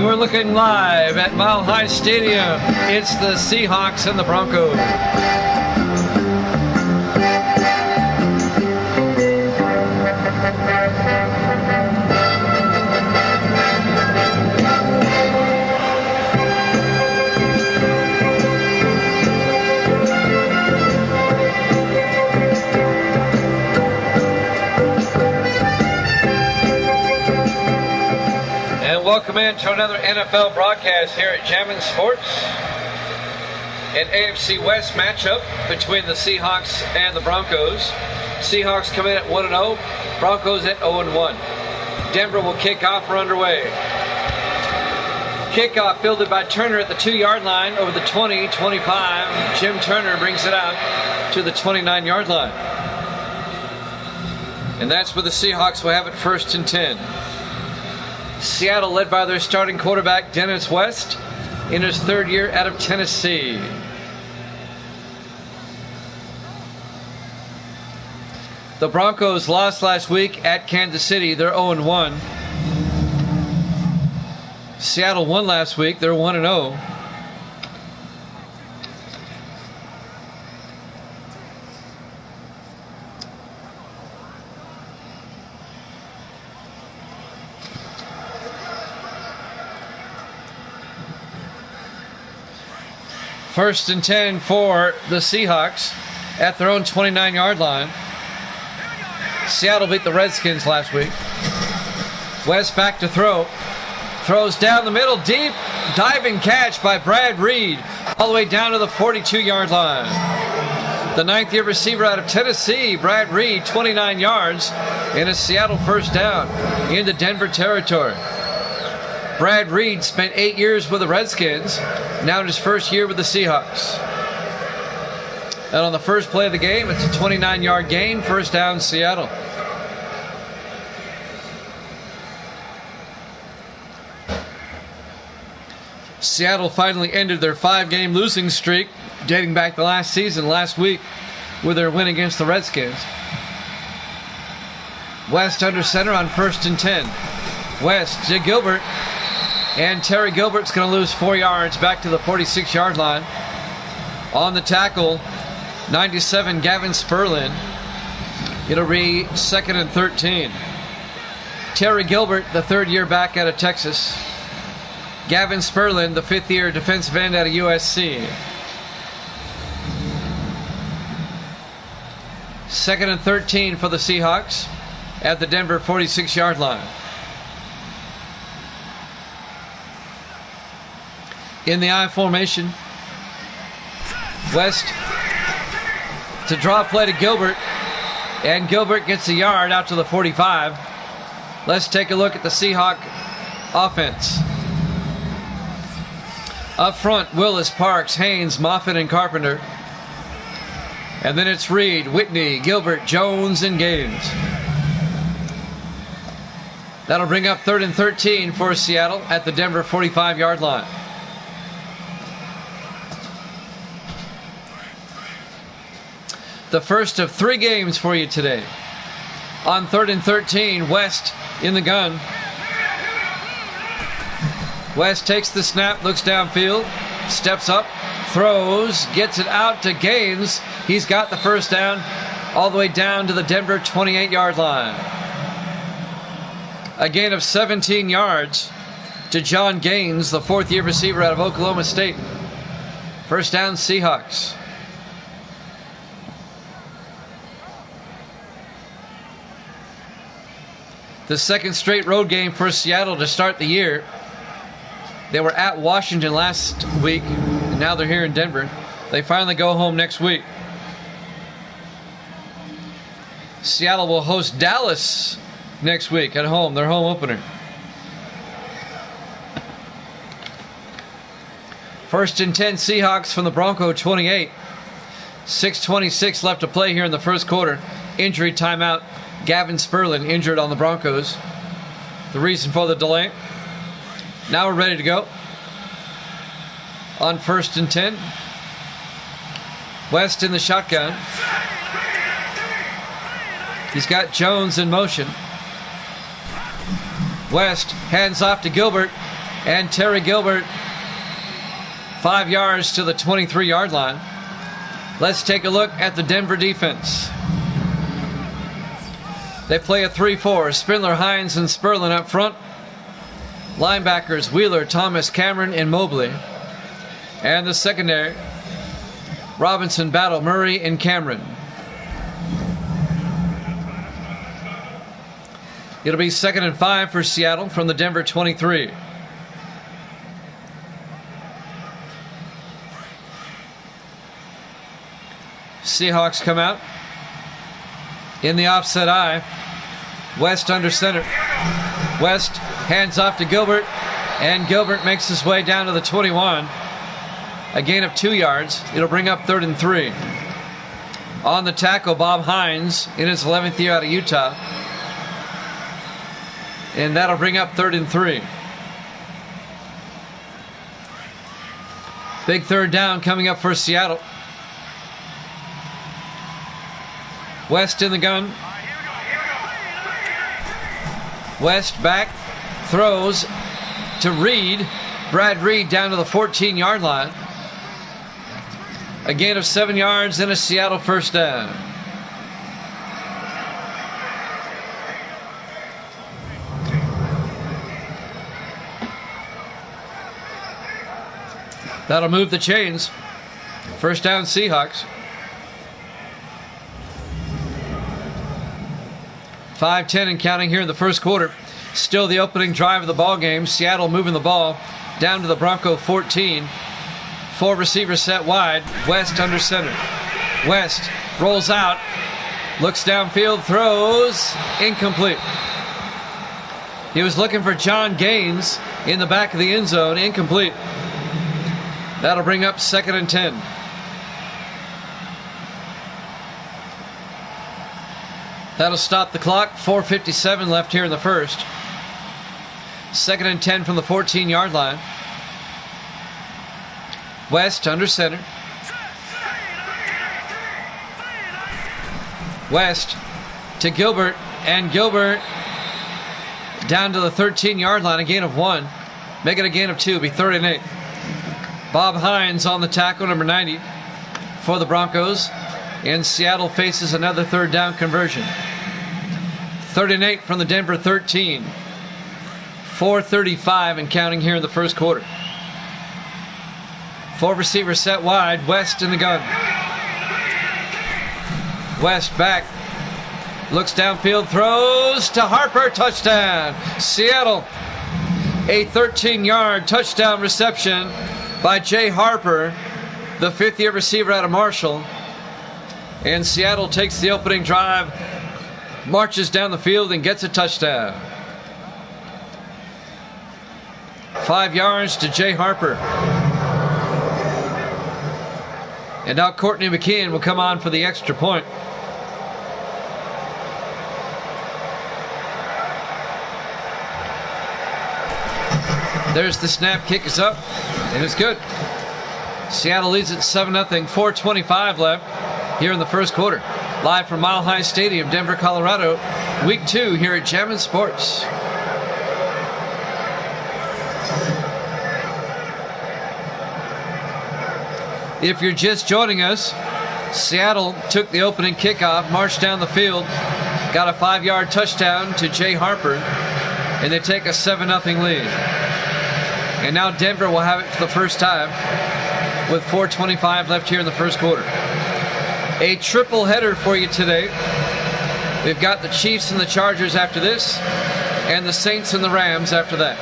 we're looking live at Mile High Stadium. It's the Seahawks and the Broncos. Welcome in to another NFL broadcast here at Jammin' Sports. An AFC West matchup between the Seahawks and the Broncos. Seahawks come in at 1-0, Broncos at 0-1. Denver will kick off. We're underway. Kickoff fielded by Turner at the 2-yard line over the 20-25. Jim Turner brings it out to the 29-yard line. And that's where the Seahawks will have it 1st and 10. Seattle led by their starting quarterback, Dennis West, in his 3rd year out of Tennessee. The Broncos lost last week at Kansas City. They're 0-1. Seattle won last week. They're 1-0. First and 10 for the Seahawks at their own 29-yard line. Seattle beat the Redskins last week. West back to throw. Throws down the middle, deep, diving catch by Brad Reed, all the way down to the 42-yard line. The 9th-year receiver out of Tennessee, Brad Reed, 29 yards, and a Seattle first down into Denver territory. Brad Reed spent 8 years with the Redskins, now in his 1st year with the Seahawks. And on the first play of the game, it's a 29-yard gain, first down Seattle. Seattle finally ended their 5-game losing streak, dating back to last season, last week, with their win against the Redskins. West under center on 1st and 10. West to Gilbert. And Terry Gilbert's going to lose 4 yards back to the 46-yard line. On the tackle, 97, Gavin Sperlin. It'll be 2nd and 13. Terry Gilbert, the 3rd year back out of Texas. Gavin Sperlin, the 5th year defensive end out of USC. 2nd and 13 for the Seahawks at the Denver 46-yard line. In the I formation, West to draw play to Gilbert, and Gilbert gets a yard out to the 45. Let's take a look at the Seahawk offense. Up front, Willis, Parks, Haynes, Moffitt, and Carpenter. And then it's Reed, Whitney, Gilbert, Jones, and Gaines. That'll bring up 3rd and 13 for Seattle at the Denver 45-yard line. The first of 3 games for you today. On 3rd and 13, West in the gun. West takes the snap, looks downfield, steps up, throws, gets it out to Gaines. He's got the first down all the way down to the Denver 28-yard line. A gain of 17 yards to John Gaines, the 4th-year receiver out of Oklahoma State. First down, Seahawks. The 2nd straight road game for Seattle to start the year. They were at Washington last week, and now they're here in Denver. They finally go home next week. Seattle will host Dallas next week at home, their home opener. 1st and 10 Seahawks from the Bronco 28. 6:26 left to play here in the first quarter. Injury timeout. Gavin Sperlin injured on the Broncos. The reason for the delay. Now we're ready to go. On 1st and 10. West in the shotgun. He's got Jones in motion. West hands off to Gilbert. And Terry Gilbert, 5 yards to the 23-yard line. Let's take a look at the Denver defense. They play a 3-4. Spindler, Hines, and Sperlin up front. Linebackers, Wheeler, Thomas, Cameron, and Mobley. And the secondary, Robinson, Battle, Murray, and Cameron. It'll be 2nd and 5 for Seattle from the Denver 23. Seahawks come out in the offset eye. West under center. West hands off to Gilbert, and Gilbert makes his way down to the 21. A gain of 2 yards. It'll bring up 3rd and 3. On the tackle, Bob Hines in his 11th year out of Utah. And that'll bring up 3rd and 3. Big 3rd down coming up for Seattle. West in the gun. West back, throws to Reed. Brad Reed down to the 14-yard line. A gain of 7 yards and a Seattle first down. That'll move the chains. First down, Seahawks. 5:10 and counting here in the first quarter. Still the opening drive of the ball game. Seattle moving the ball down to the Bronco 14. 4 receivers set wide. West under center. West rolls out. Looks downfield. Throws. Incomplete. He was looking for John Gaines in the back of the end zone. Incomplete. That'll bring up 2nd and 10. That'll stop the clock. 4:57 left here in the first. 2nd and 10 from the 14-yard line. West under center. West to Gilbert, and Gilbert down to the 13-yard line. A gain of 1. Make it a gain of 2. Be 3rd and 8. Bob Hines on the tackle, number 90 for the Broncos. And Seattle faces another 3rd down conversion. 3rd and 8 from the Denver 13. 4:35 and counting here in the first quarter. 4 receivers set wide. West in the gun. West back. Looks downfield. Throws to Harper. Touchdown. Seattle. A 13-yard touchdown reception by Jay Harper, the 5th-year receiver out of Marshall. And Seattle takes the opening drive, marches down the field, and gets a touchdown. 5 yards to Jay Harper. And now Courtney McKeon will come on for the extra point. There's the snap. Kick is up, and it's good. Seattle leads at 7-0. 4:25 left here in the first quarter. Live from Mile High Stadium, Denver, Colorado. Week 2 here at Jammin' Sports. If you're just joining us, Seattle took the opening kickoff, marched down the field, got a 5-yard touchdown to Jay Harper, and they take a 7-0 lead. And now Denver will have it for the first time with 4:25 left here in the first quarter. A triple header for you today. We've got the Chiefs and the Chargers after this, and the Saints and the Rams after that.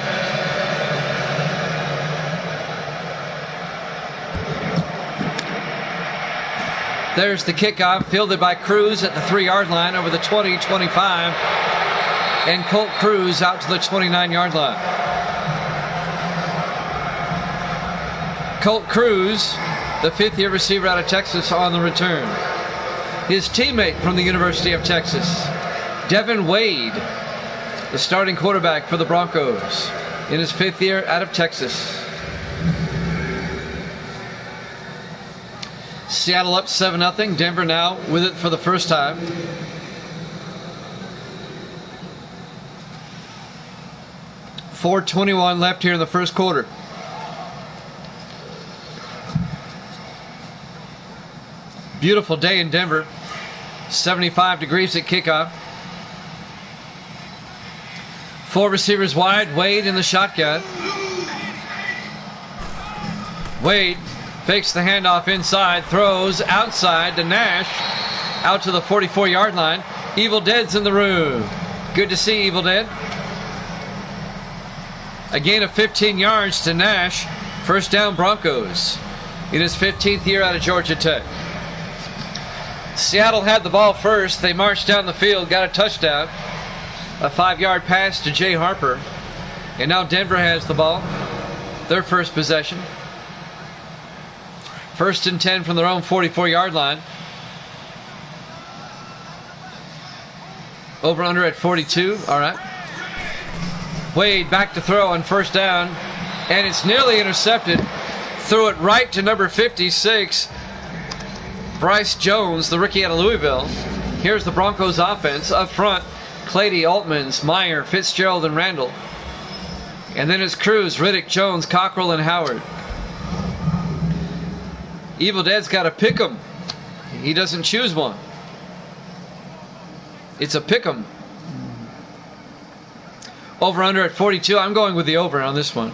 There's the kickoff, fielded by Cruz at the 3-yard line over the 20-25, and Colt Cruz out to the 29-yard line. Colt Cruz, the 5th-year receiver out of Texas, on the return. His teammate from the University of Texas, Devin Wade, the starting quarterback for the Broncos in his 5th year out of Texas. Seattle up 7-0. Denver now with it for the first time. 4:21 left here in the first quarter. Beautiful day in Denver. 75 degrees at kickoff. 4 receivers wide. Wade in the shotgun. Wade fakes the handoff inside. Throws outside to Nash. Out to the 44-yard line. Evil Dead's in the room. Good to see Evil Dead. A gain of 15 yards to Nash. First down Broncos. In his 15th year out of Georgia Tech. Seattle had the ball first. They marched down the field, got a touchdown. A 5-yard pass to Jay Harper. And now Denver has the ball. Their first possession. 1st and 10 from their own 44-yard line. Over under at 42. All right. Wade back to throw on first down. And it's nearly intercepted. Threw it right to number 56. Bryce Jones, the rookie out of Louisville. Here's the Broncos offense. Up front, Clady, Altmans, Meyer, Fitzgerald, and Randall. And then it's Cruz, Riddick, Jones, Cockrell, and Howard. Evil Dead's got to pick 'em. He doesn't choose one. It's a pick 'em. Over under at 42. I'm going with the over on this one.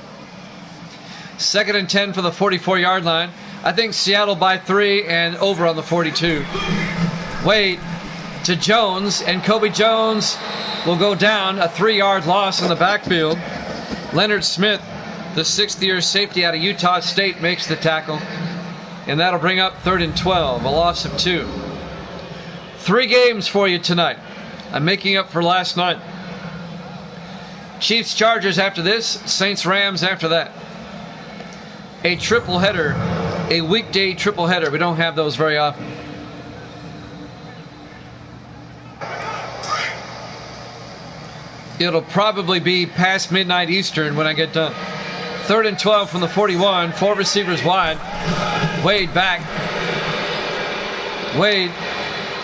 2nd and 10 for the 44-yard line. I think Seattle by 3 and over on the 42. Wade to Jones, and Kobe Jones will go down. A 3-yard loss in the backfield. Leonard Smith, the 6th-year safety out of Utah State, makes the tackle. And that'll bring up 3rd and 12, a loss of 2. 3 games for you tonight. I'm making up for last night. Chiefs Chargers after this, Saints Rams after that. A triple header, a weekday triple header. We don't have those very often. It'll probably be past midnight Eastern when I get done. 3rd and 12 from the 41. 4 receivers wide. Wade back. Wade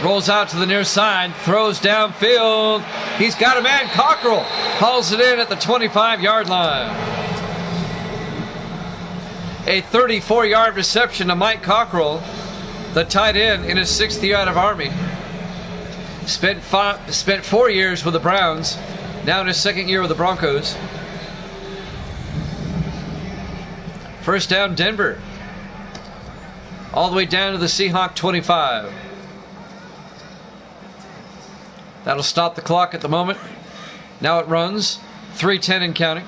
rolls out to the near side. Throws downfield. He's got a man. Cockrell hauls it in at the 25-yard line. A 34-yard reception to Mike Cockrell, the tight end in his 6th year out of Army. Spent 4 years with the Browns. Now in his 2nd year with the Broncos. First down, Denver. All the way down to the Seahawks 25. That'll stop the clock at the moment. Now it runs. 3:10 and counting.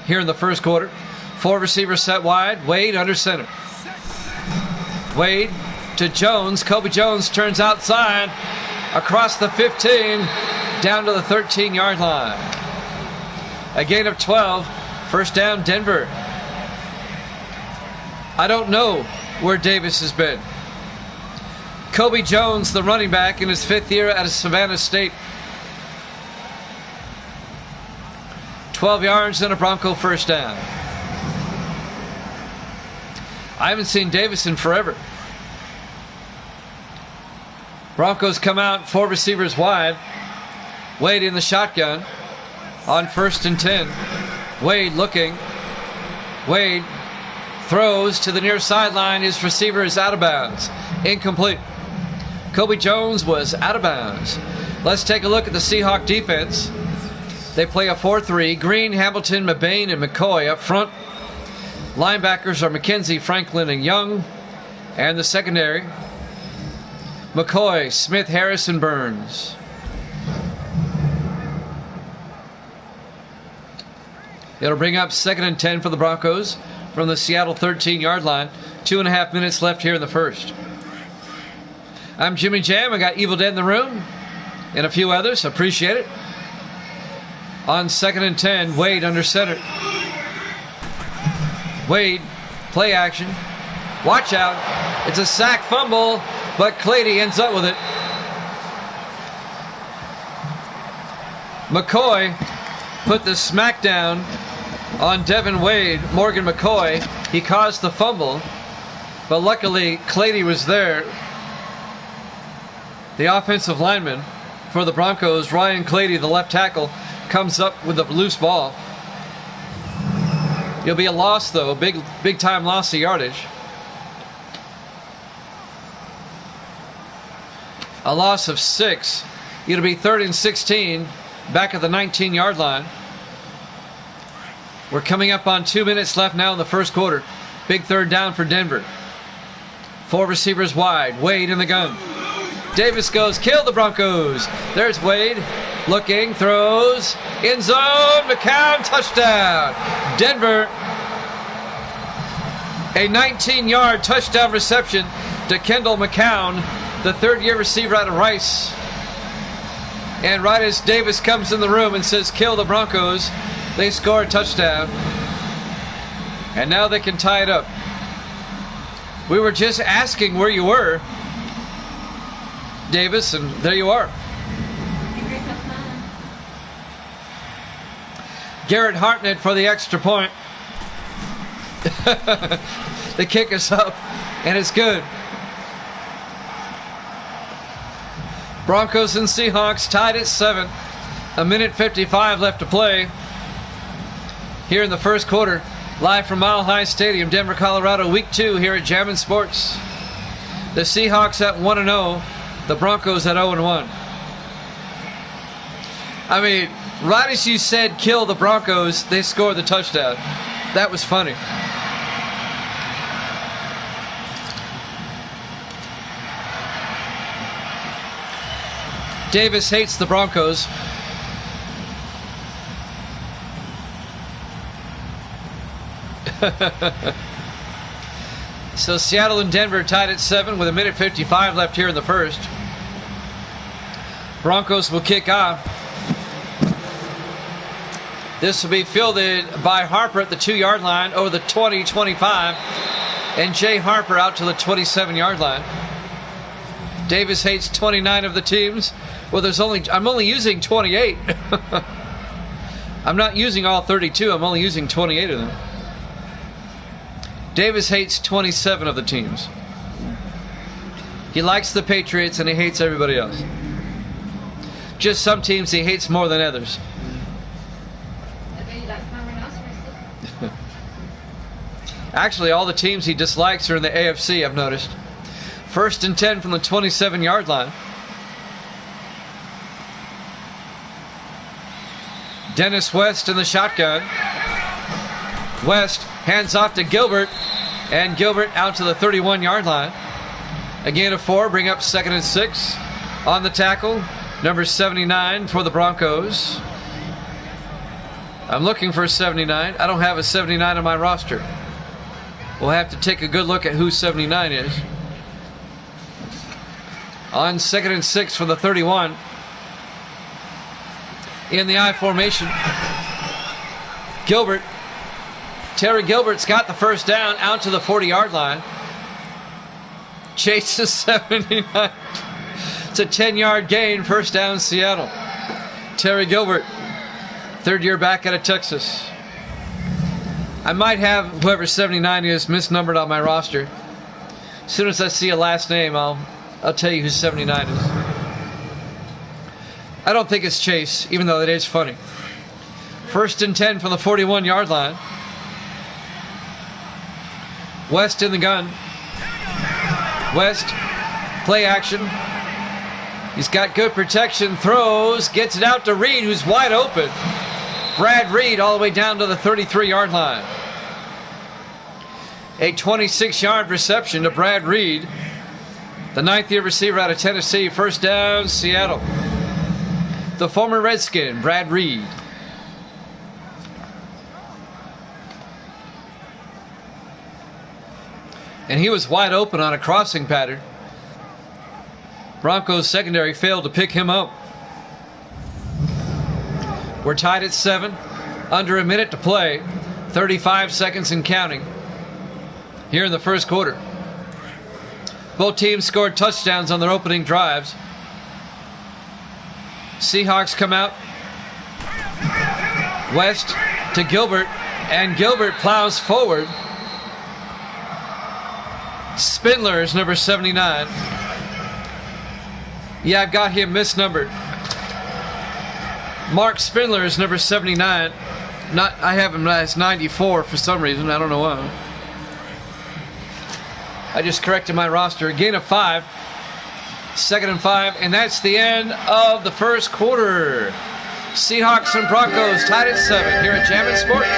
Here in the first quarter. 4 receivers set wide. Wade under center. Wade to Jones. Kobe Jones turns outside. Across the 15. Down to the 13-yard line. A gain of 12. First down, Denver. I don't know where Davis has been. Kobe Jones, the running back, in his 5th year out of Savannah State. 12 yards and a Bronco first down. I haven't seen Davis in forever. Broncos come out, 4 receivers wide. Wade in the shotgun on 1st and 10. Wade looking. Wade throws to the near sideline. His receiver is out of bounds. Incomplete. Kobe Jones was out of bounds. Let's take a look at the Seahawks defense. They play a 4-3. Green, Hamilton, Mabane, and McCoy up front. Linebackers are McKenzie, Franklin, and Young. And the secondary, McCoy, Smith, Harris, and Burns. It'll bring up 2nd and 10 for the Broncos from the Seattle 13-yard line. 2.5 minutes left here in the first. I'm Jimmy Jam. I got Evil Dead in the room and a few others. Appreciate it. On 2nd and 10, Wade under center. Wade, play action. Watch out. It's a sack fumble, but Clady ends up with it. McCoy put the smackdown on Devin Wade. Morgan McCoy, he caused the fumble, but luckily Clady was there. The offensive lineman for the Broncos, Ryan Clady, the left tackle, comes up with a loose ball. It'll be a loss, though. Big time loss of yardage. A loss of 6. It'll be 3rd and 16. Back at the 19-yard line. We're coming up on 2 minutes left now in the first quarter. Big third down for Denver. 4 receivers wide. Wade in the gun. Davis goes, kill the Broncos. There's Wade. Looking, throws. End zone. McCown, touchdown. Denver. A 19-yard touchdown reception to Kendall McCown, the third-year receiver out of Rice. And right as Davis comes in the room and says, kill the Broncos, they score a touchdown. And now they can tie it up. We were just asking where you were, Davis, and there you are. Garrett Hartnett for the extra point. The kick is up, and it's good. Broncos and Seahawks tied at 7. 1:55 left to play here in the first quarter. Live from Mile High Stadium, Denver, Colorado, Week 2 here at Jammin' Sports. The Seahawks at 1-0. The Broncos at 0-1. I mean, right as you said kill the Broncos, they scored the touchdown. That was funny. Davis hates the Broncos. So Seattle and Denver tied at 7 with 1:55 left here in the first. Broncos will kick off. This will be fielded by Harper at the 2-yard line over the 20-25, and Jay Harper out to the 27-yard line. Davis hates 29 of the teams. Well, I'm only using 28. I'm not using all 32. I'm only using 28 of them. Davis hates 27 of the teams. He likes the Patriots and he hates everybody else. Just some teams he hates more than others. Actually, all the teams he dislikes are in the AFC, I've noticed. 1st and 10 from the 27-yard line. Dennis West in the shotgun. West hands off to Gilbert, and Gilbert out to the 31-yard line. Again, a 4, bring up 2nd and 6. On the tackle, number 79 for the Broncos. I'm looking for a 79. I don't have a 79 on my roster. We'll have to take a good look at who 79 is. On 2nd and 6 for the 31. In the I formation. Gilbert. Terry Gilbert's got the first down out to the 40-yard line. Chase is 79. It's a 10-yard gain. First down, Seattle. Terry Gilbert, third-year back out of Texas. I might have whoever 79 is misnumbered on my roster. As soon as I see a last name, I'll tell you who 79 is. I don't think it's Chase, even though it is funny. 1st and 10 from the 41-yard line. West in the gun. West, play action. He's got good protection, throws, gets it out to Reed, who's wide open. Brad Reed all the way down to the 33-yard line. A 26-yard reception to Brad Reed, the 9th-year receiver out of Tennessee. First down, Seattle. The former Redskin, Brad Reed. And he was wide open on a crossing pattern. Broncos secondary failed to pick him up. We're tied at 7. Under a minute to play. 35 seconds and counting. Here in the first quarter. Both teams scored touchdowns on their opening drives. Seahawks come out. West to Gilbert. And Gilbert plows forward. Spindler is number 79. Yeah, I've got him misnumbered. Mark Spindler is number 79. I have him as 94 for some reason. I don't know why. I just corrected my roster. Gain of 5. 2nd and 5, and that's the end of the first quarter. Seahawks and Broncos tied at 7 here at Jammin' Sports.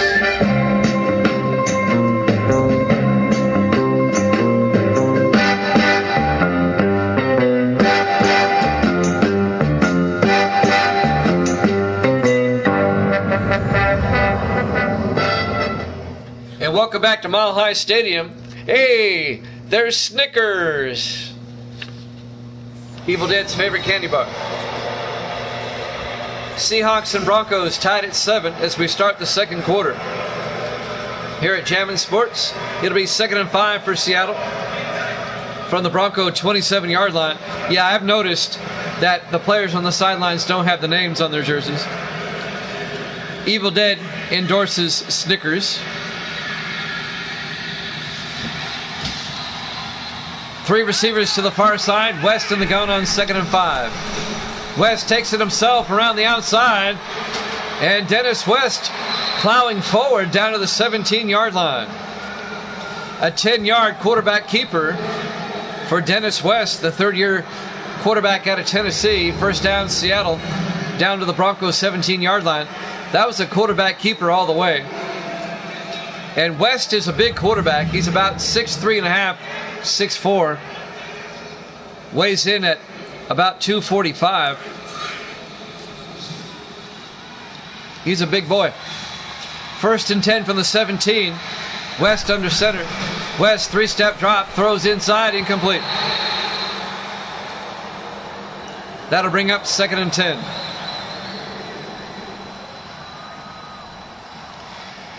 And welcome back to Mile High Stadium. Hey, there's Snickers. Evil Dead's favorite candy bar. Seahawks and Broncos tied at 7 as we start the second quarter. Here at Jammin' Sports, it'll be 2nd and 5 for Seattle from the Bronco 27-yard line. Yeah, I've noticed that the players on the sidelines don't have the names on their jerseys. Evil Dead endorses Snickers. 3 receivers to the far side. West in the gun on 2nd and 5. West takes it himself around the outside. And Dennis West plowing forward down to the 17-yard line. A 10-yard quarterback keeper for Dennis West, the third-year quarterback out of Tennessee. First down, Seattle, down to the Broncos 17-yard line. That was a quarterback keeper all the way. And West is a big quarterback. He's about 6'3 and a half. 6'4", weighs in at about 245. He's a big boy. 1st and 10 from the 17. West under center. West 3-step drop, throws inside, incomplete. That'll bring up 2nd and 10.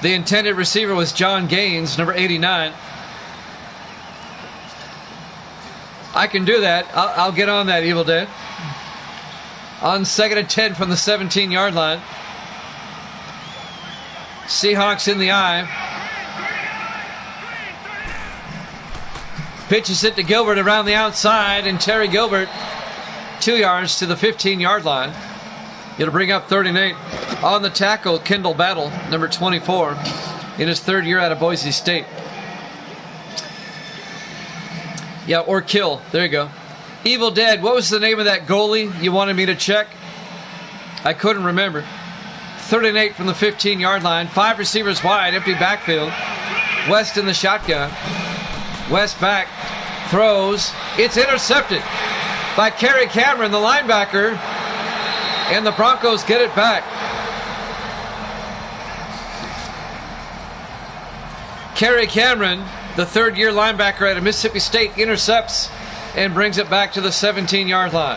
The intended receiver was John Gaines, number 89. I can do that. I'll get on that, Evil Dead. On 2nd and 10 from the 17-yard line. Seahawks in the eye. Pitches it to Gilbert around the outside, and Terry Gilbert 2 yards to the 15-yard line. It'll bring up 3rd and 8. On the tackle, Kendall Battle, number 24, in his 3rd year out of Boise State. Yeah, or Kill. There you go. Evil Dead, what was the name of that goalie you wanted me to check? I couldn't remember. 3rd and 8 from the 15-yard line. 5 receivers wide, empty backfield. West in the shotgun. West back. Throws. It's intercepted by Kerry Cameron, the linebacker. And the Broncos get it back. Kerry Cameron, the 3rd-year linebacker out of Mississippi State, intercepts and brings it back to the 17-yard line.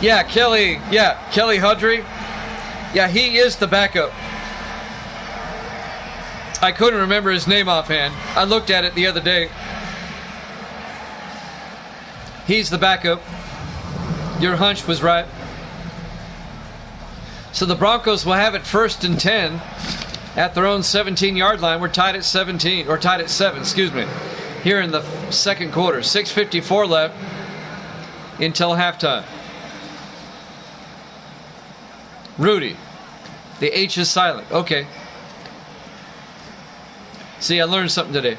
Yeah, Kelly Hudry. Yeah, he is the backup. I couldn't remember his name offhand. I looked at it the other day. He's the backup. Your hunch was right. So the Broncos will have it 1st and 10 at their own 17-yard line. We're tied at 17, or tied at 7, excuse me, here in the second quarter. 6:54 left until halftime. Rudy. The H is silent. Okay. See, I learned something today.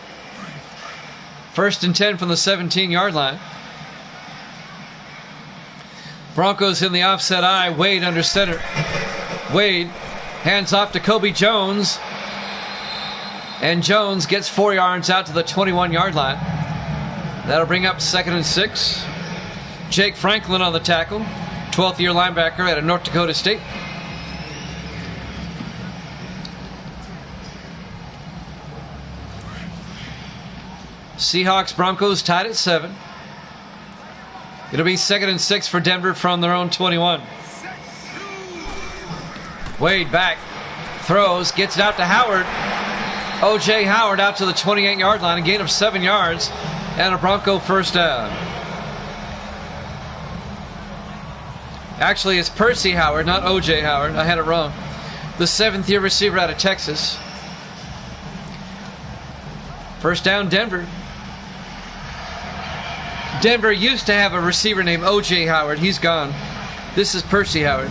1st and 10 from the 17-yard line. Broncos in the offset eye. Wade under center. Wade hands off to Kobe Jones. And Jones gets 4 yards out to the 21-yard line. That'll bring up 2nd and 6. Jake Franklin on the tackle. 12th-year linebacker out of North Dakota State. Seahawks Broncos tied at 7. It'll be 2nd and 6 for Denver from their own 21. Wade back, throws, gets it out to Howard. O.J. Howard out to the 28-yard line, a gain of 7 yards, and a Bronco first down. Actually, it's Percy Howard, not O.J. Howard. I had it wrong. The 7th-year receiver out of Texas. First down, Denver. Denver used to have a receiver named O.J. Howard. He's gone. This is Percy Howard.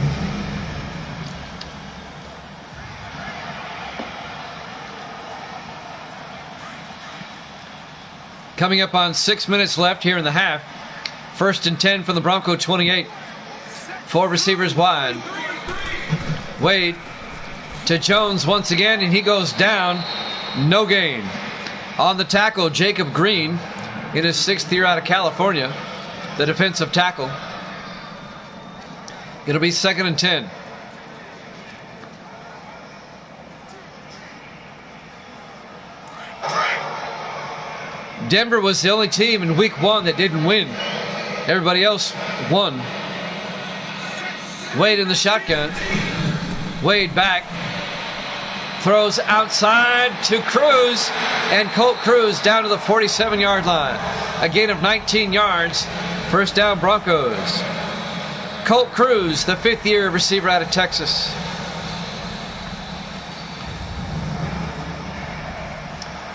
Coming up on 6 minutes left here in the half. 1st and 10 from the Bronco 28. 4 receivers wide. Wade to Jones once again, and he goes down. No gain. On the tackle, Jacob Green in his 6th year out of California, the defensive tackle. It'll be 2nd and 10. Denver was the only team in week 1 that didn't win. Everybody else won. Wade in the shotgun. Wade back. Throws outside to Cruz. And Colt Cruz down to the 47-yard line. A gain of 19 yards. 1st down Broncos. Colt Cruz, the 5th-year receiver out of Texas.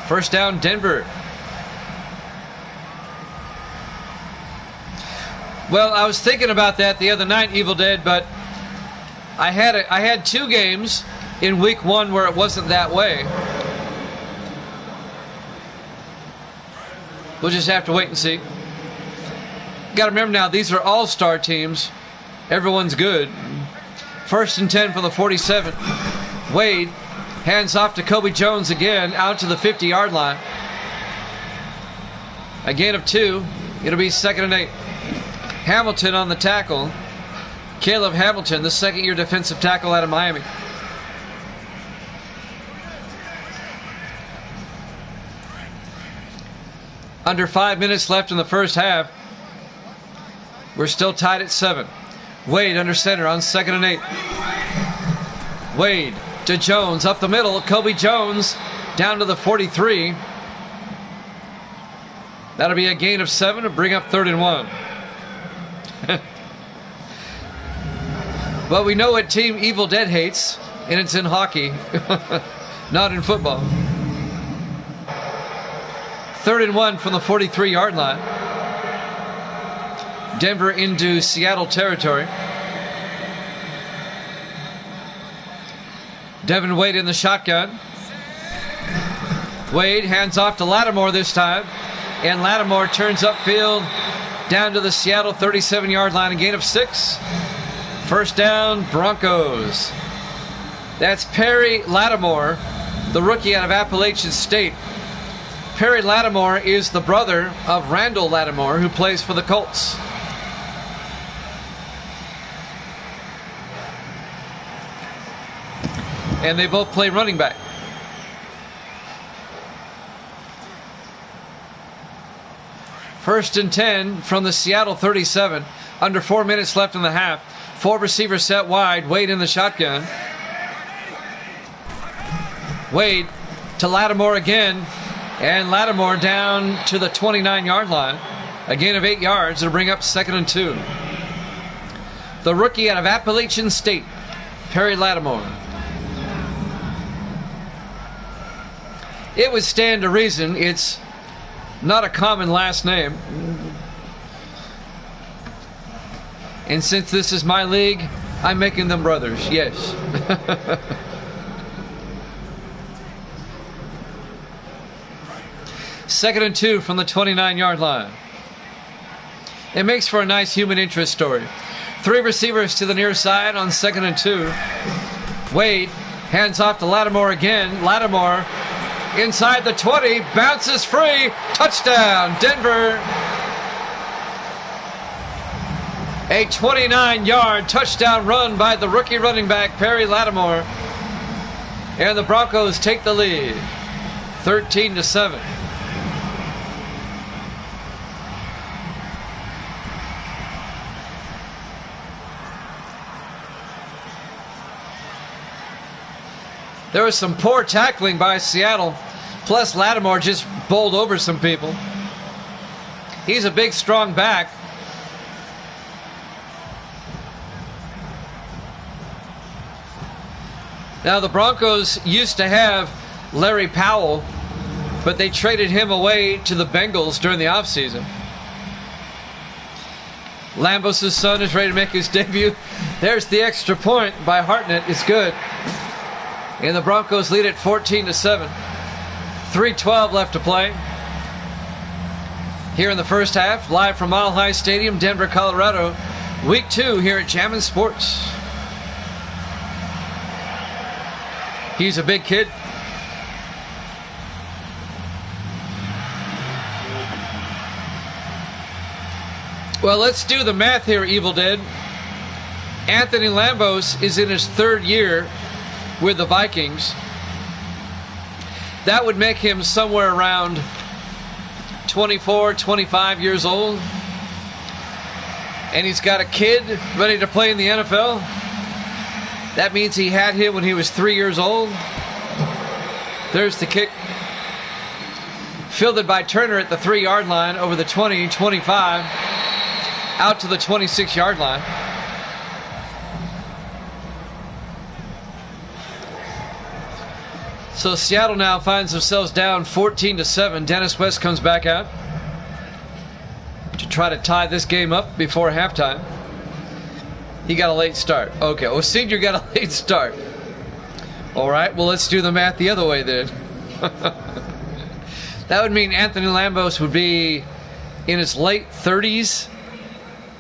First down Denver. Well, I was thinking about that the other night, Evil Dead, but I had 2 games in week 1 where it wasn't that way. We'll just have to wait and see. Got to remember now, these are all-star teams. Everyone's good. 1st and 10 from the 47. Wade hands off to Kobe Jones again, out to the 50-yard line. A gain of 2. It'll be 2nd and 8. Hamilton on the tackle. Caleb Hamilton, the 2nd-year defensive tackle out of Miami. Under 5 minutes left in the first half. We're still tied at 7. Wade under center on 2nd and 8. Wade to Jones up the middle. Kobe Jones down to the 43. That'll be a gain of 7 to bring up 3rd and 1. But we know what team Evil Dead hates, and it's in hockey, not in football. 3rd and 1 from the 43-yard line. Denver into Seattle territory. Devin Wade in the shotgun. Wade hands off to Lattimore this time. And Lattimore turns upfield down to the Seattle 37-yard line. A gain of 6. First down, Broncos. That's Perry Lattimore, the rookie out of Appalachian State. Perry Lattimore is the brother of Randall Lattimore, who plays for the Colts. And they both play running back. First and 10 from the Seattle 37. Under 4 minutes left in the half. 4 receivers set wide. Wade in the shotgun. Wade to Lattimore again. And Lattimore down to the 29-yard line. A gain of 8 yards. It'll bring up 2nd and 2. The rookie out of Appalachian State, Perry Lattimore. It would stand to reason. It's not a common last name. And since this is my league, I'm making them brothers. Yes. 2nd and 2 from the 29-yard line. It makes for a nice human interest story. 3 receivers to the near side on 2nd and 2. Wade hands off to Lattimore again. Lattimore inside the 20, bounces free, touchdown, Denver. A 29-yard touchdown run by the rookie running back, Perry Lattimore. And the Broncos take the lead, 13-7. There was some poor tackling by Seattle. Plus, Lattimore just bowled over some people. He's a big, strong back. Now, the Broncos used to have Larry Powell, but they traded him away to the Bengals during the offseason. Lambos' son is ready to make his debut. There's the extra point by Hartnett. It's good. And the Broncos lead at 14-7. 3:12 left to play. here in the first half, live from Mile High Stadium, Denver, Colorado. Week 2 here at Jammin' Sports. He's a big kid. Well, let's do the math here, Evil Dead. Anthony Lambos is in his 3rd year with the Vikings. That would make him somewhere around 24, 25 years old. And he's got a kid ready to play in the NFL. That means he had him when he was 3 years old. There's the kick. Fielded by Turner at the 3-yard line over the 20, 25. Out to the 26-yard line. So Seattle now finds themselves down 14-7. Dennis West comes back out to try to tie this game up before halftime. He got a late start. Okay, well, Senior got a late start. All right, well, let's do the math the other way then. That would mean Anthony Lambos would be in his late 30s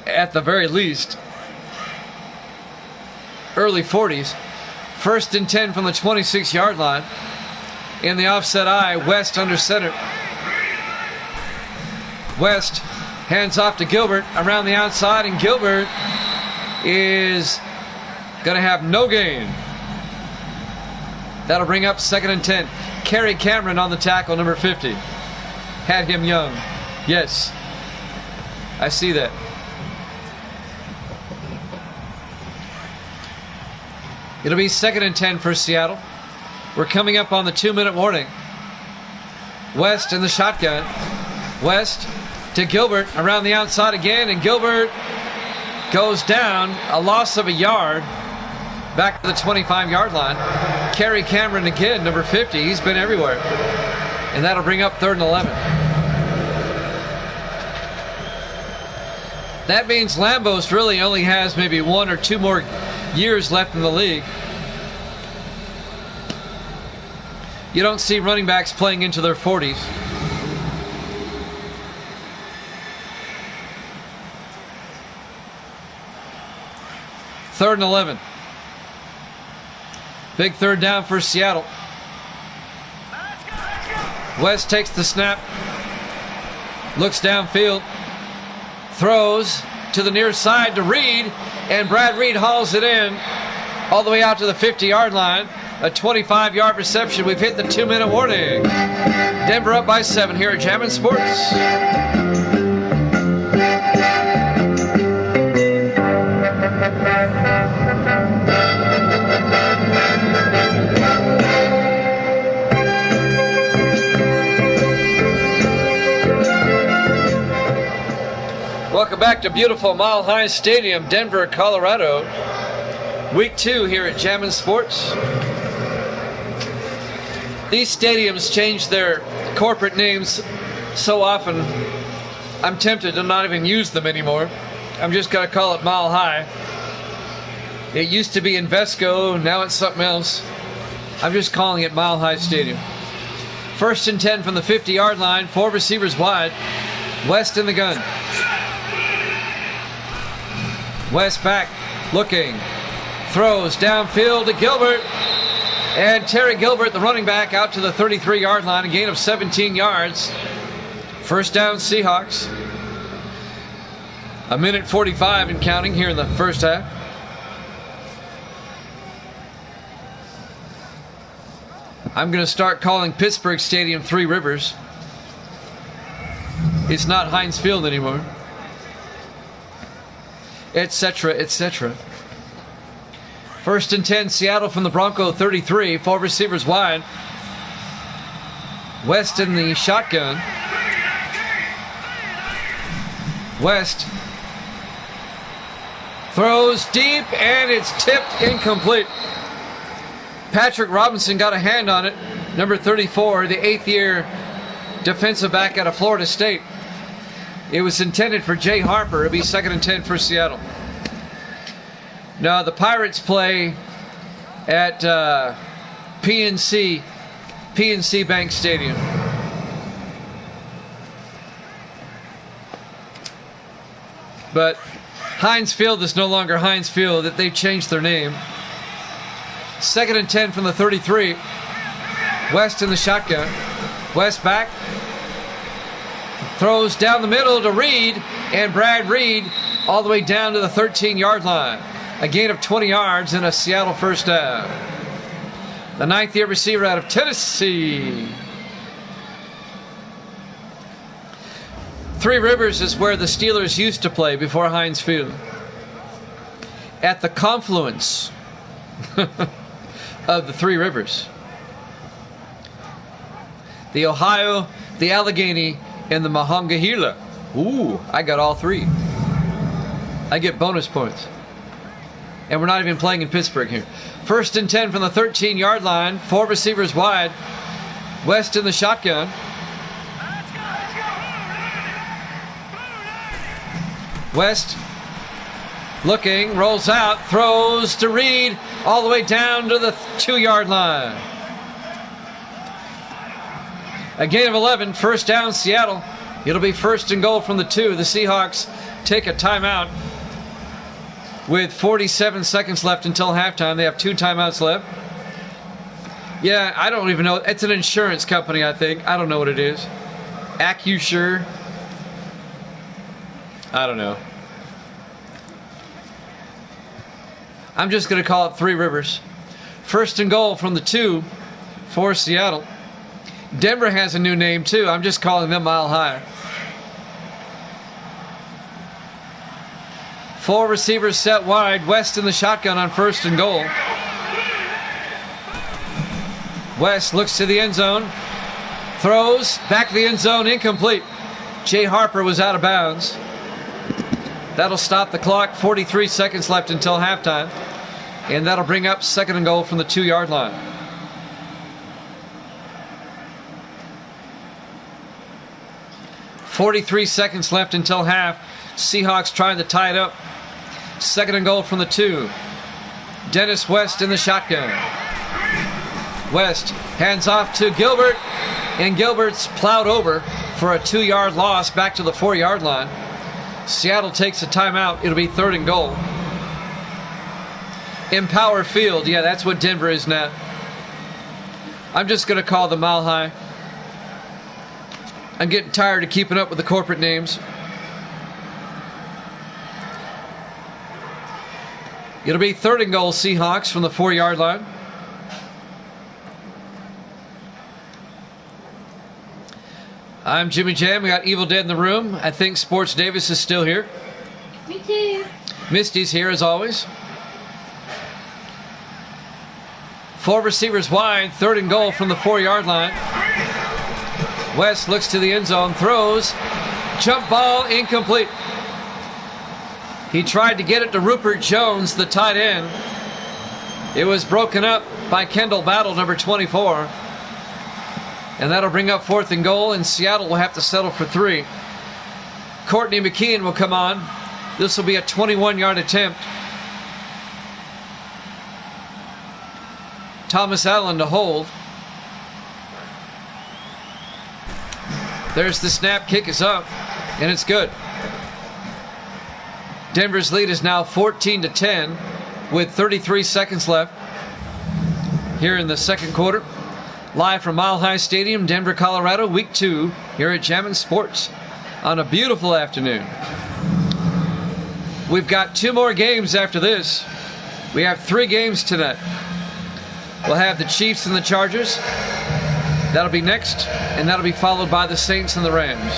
at the very least. Early 40s. 1st and 10 from the 26-yard line. In the offset eye, West under center. West hands off to Gilbert around the outside, and Gilbert is going to have no gain. That'll bring up 2nd and 10. Kerry Cameron on the tackle, number 50. Had him young. Yes, I see that. It'll be 2nd and 10 for Seattle. We're coming up on the 2-minute warning. West in the shotgun. West to Gilbert around the outside again, and Gilbert goes down, a loss of a yard, back to the 25-yard line. Kerry Cameron again, number 50. He's been everywhere. And that'll bring up 3rd and 11. That means Lambos really only has maybe 1 or 2 more years left in the league. You don't see running backs playing into their 40s. Third and 11. Big 3rd down for Seattle. West takes the snap. Looks downfield. Throws to the near side to Reed. And Brad Reed hauls it in all the way out to the 50-yard line. A 25-yard reception. We've hit the 2-minute warning. Denver up by 7 here at Jammin' Sports. Welcome back to beautiful Mile High Stadium, Denver, Colorado. Week 2 here at Jammin' Sports. These stadiums change their corporate names so often, I'm tempted to not even use them anymore. I'm just going to call it Mile High. It used to be Invesco, now it's something else. I'm just calling it Mile High Stadium. 1st and 10 from the 50-yard line, 4 receivers wide. West in the gun. West back, looking. Throws downfield to Gilbert. And Terry Gilbert, the running back, out to the 33-yard line, a gain of 17 yards. 1st down, Seahawks. 1:45 and counting here in the first half. I'm going to start calling Pittsburgh Stadium Three Rivers. It's not Heinz Field anymore. Etc., etc. 1st and 10, Seattle from the Bronco 33. 4 receivers wide. West in the shotgun. West throws deep, and it's tipped incomplete. Patrick Robinson got a hand on it. Number 34, the 8th-year defensive back out of Florida State. It was intended for Jay Harper. It'll be 2nd and 10 for Seattle. Now the Pirates play at PNC Bank Stadium. But Heinz Field is no longer Heinz Field. That they've changed their name. 2nd and 10 from the 33. West in the shotgun. West back. Throws down the middle to Reed. And Brad Reed all the way down to the 13-yard line. A gain of 20 yards and a Seattle first down. The 9th-year receiver out of Tennessee. Three Rivers is where the Steelers used to play before Heinz Field. At the confluence of the Three Rivers. The Ohio, the Allegheny, and the Monongahela. Ooh, I got all three. I get bonus points. And we're not even playing in Pittsburgh here. 1st and 10 from the 13-yard line. 4 receivers wide. West in the shotgun. West looking, rolls out, throws to Reed all the way down to the 2-yard line. A gain of 11, first down Seattle. It'll be 1st and goal from the 2. The Seahawks take a timeout with 47 seconds left until halftime. They have 2 timeouts left. Yeah, I don't even know. It's an insurance company, I think. I don't know what it is. AccuSure. I don't know. I'm just going to call it Three Rivers. 1st and goal from the 2 for Seattle. Denver has a new name too. I'm just calling them Mile High. 4 receivers set wide. West in the shotgun on 1st and goal. West looks to the end zone. Throws back to the end zone. Incomplete. Jay Harper was out of bounds. That'll stop the clock. 43 seconds left until halftime. And that'll bring up 2nd and goal from the 2-yard line. .43 seconds left until half. Seahawks trying to tie it up. 2nd and goal from the 2. Dennis West in the shotgun. West hands off to Gilbert. And Gilbert's plowed over for a 2-yard loss back to the 4-yard line. Seattle takes a timeout. It'll be 3rd and goal. Empower Field. Yeah, that's what Denver is now. I'm just going to call the Mile High. I'm getting tired of keeping up with the corporate names. It'll be 3rd and goal Seahawks from the 4-yard line. I'm Jimmy Jam. We got Evil Dead in the room. I think Sports Davis is still here. Me too. Misty's here as always. 4 receivers wide. 3rd and goal from the 4-yard line. West looks to the end zone. Throws. Jump ball. Incomplete. He tried to get it to Rupert Jones, the tight end. It was broken up by Kendall Battle, number 24. And that'll bring up 4th and goal, and Seattle will have to settle for 3. Courtney McKeon will come on. This will be a 21-yard attempt. Thomas Allen to hold. There's the snap. Kick is up, and it's good. Denver's lead is now 14-10 with 33 seconds left here in the 2nd quarter. Live from Mile High Stadium, Denver, Colorado, Week 2 here at Jammin' Sports on a beautiful afternoon. We've got 2 more games after this. We have 3 games tonight. We'll have the Chiefs and the Chargers. That'll be next, and that'll be followed by the Saints and the Rams.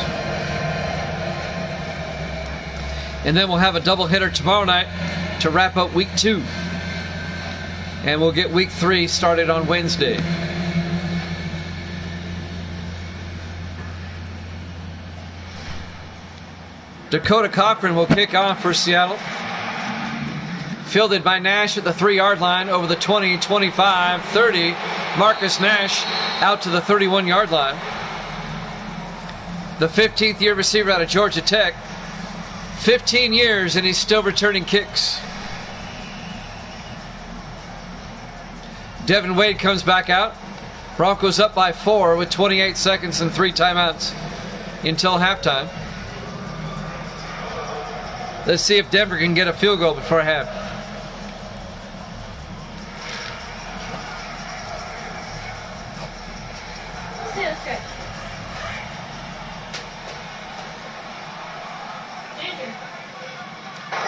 And then we'll have a doubleheader tomorrow night to wrap up Week 2. And we'll get Week 3 started on Wednesday. Dakota Cochran will kick off for Seattle. Fielded by Nash at the 3-yard line over the 20, 25, 30. Marcus Nash out to the 31-yard line. The 15th year receiver out of Georgia Tech. 15 years and he's still returning kicks. Devin Wade comes back out. Broncos up by 4 with 28 seconds and 3 timeouts until halftime. Let's see if Denver can get a field goal before half.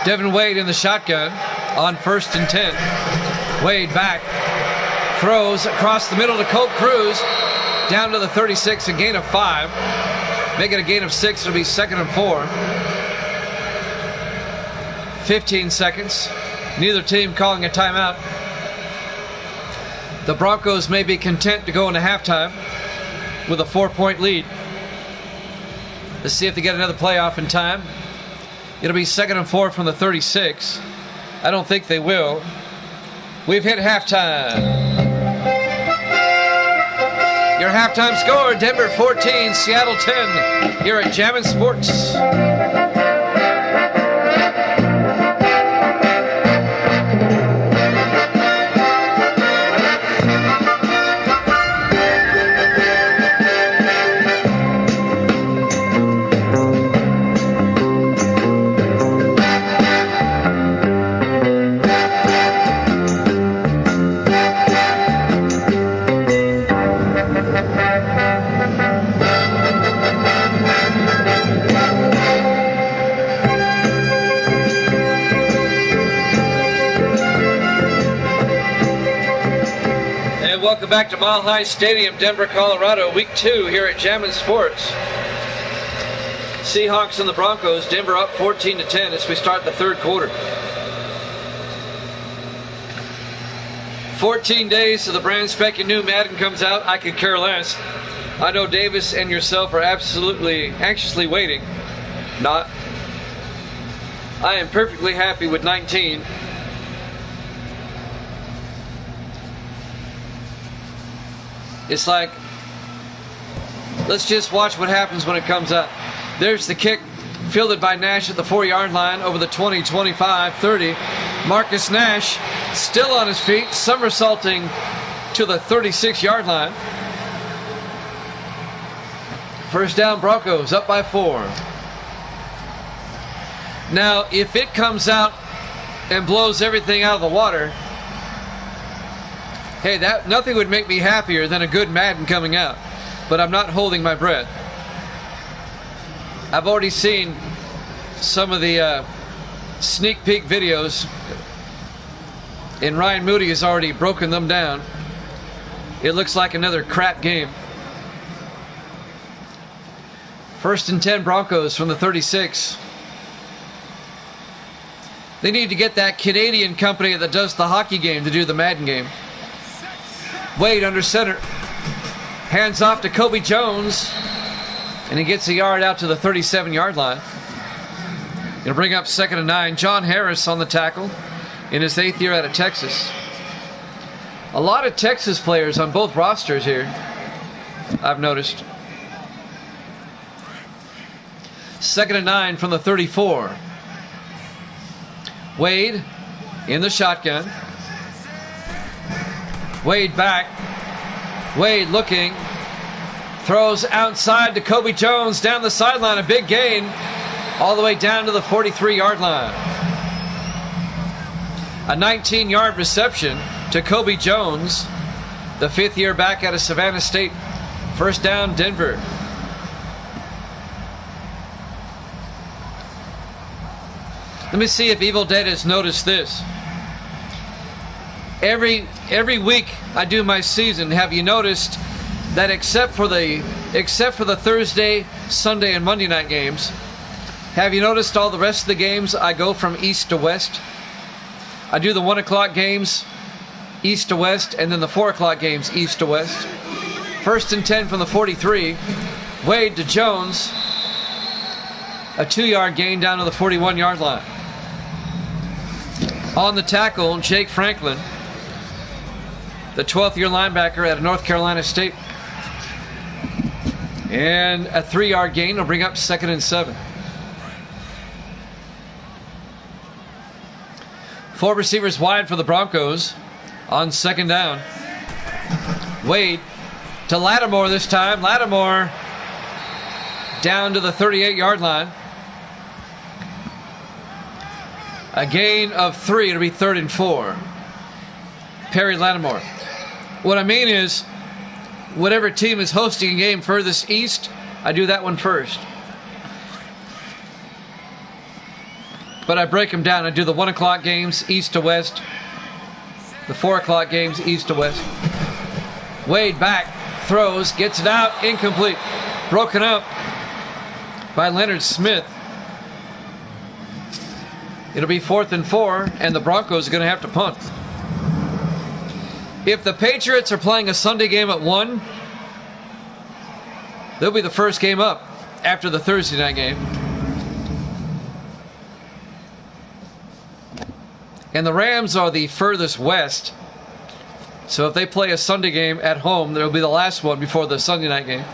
Devin Wade in the shotgun on 1st and 10. Wade back. Throws across the middle to Colt Cruz. Down to the 36, a gain of 5. Make it a gain of 6. It'll be 2nd and 4. 15 seconds. Neither team calling a timeout. The Broncos may be content to go into halftime with a 4-point lead. Let's see if they get another playoff in time. It'll be 2nd and 4 from the 36. I don't think they will. We've hit halftime. Your halftime score, Denver 14, Seattle 10, here at Jammin' Sports. Welcome back to Mile High Stadium, Denver, Colorado, Week 2 here at Jammin' Sports. Seahawks and the Broncos, Denver up 14-10 as we start the third quarter. 14 days to the brand spanking new Madden comes out. I could care less. I know Davis and yourself are absolutely anxiously waiting. Not. I am perfectly happy with 19. It's like, let's just watch what happens when it comes up. There's the kick, fielded by Nash at the 4-yard line over the 20, 25, 30. Marcus Nash still on his feet, somersaulting to the 36-yard line. First down, Broncos up by 4. Now, if it comes out and blows everything out of the water, hey, that nothing would make me happier than a good Madden coming out. But I'm not holding my breath. I've already seen some of the sneak peek videos, and Ryan Moody has already broken them down. It looks like another crap game. 1st and 10 Broncos from the 36. They need to get that Canadian company that does the hockey game to do the Madden game. Wade under center. Hands off to Kobe Jones. And he gets a yard out to the 37-yard line. It'll bring up 2nd and 9. John Harris on the tackle in his 8th year out of Texas. A lot of Texas players on both rosters here, I've noticed. 2nd and 9 from the 34. Wade in the shotgun. Wade back. Wade looking. Throws outside to Kobe Jones down the sideline. A big gain all the way down to the 43-yard line. A 19-yard reception to Kobe Jones, the 5th year back out of Savannah State. First down, Denver. Let me see if Evil Dead has noticed this. Every week I do my season. Have you noticed that except for the Thursday, Sunday, and Monday night games, have you noticed all the rest of the games I go from east to west? I do the 1 o'clock games east to west, and then the 4 o'clock games east to west. 1st and 10 from the 43. Wade to Jones. A 2-yard gain down to the 41-yard line. On the tackle, Jake Franklin, the 12th year linebacker out of North Carolina State. And a 3-yard gain will bring up 2nd and 7. 4 receivers wide for the Broncos on 2nd down. Wade to Lattimore this time. Lattimore down to the 38-yard line. A gain of 3. It'll be 3rd and 4. Perry Lattimore. What I mean is, whatever team is hosting a game furthest east, I do that one first. But I break them down. I do the 1 o'clock games east to west. The 4 o'clock games east to west. Wade back, throws, gets it out, incomplete. Broken up by Leonard Smith. It'll be 4th and 4, and the Broncos are going to have to punt. If the Patriots are playing a Sunday game at 1, they'll be the first game up after the Thursday night game. And the Rams are the furthest west. So if they play a Sunday game at home, they'll be the last one before the Sunday night game.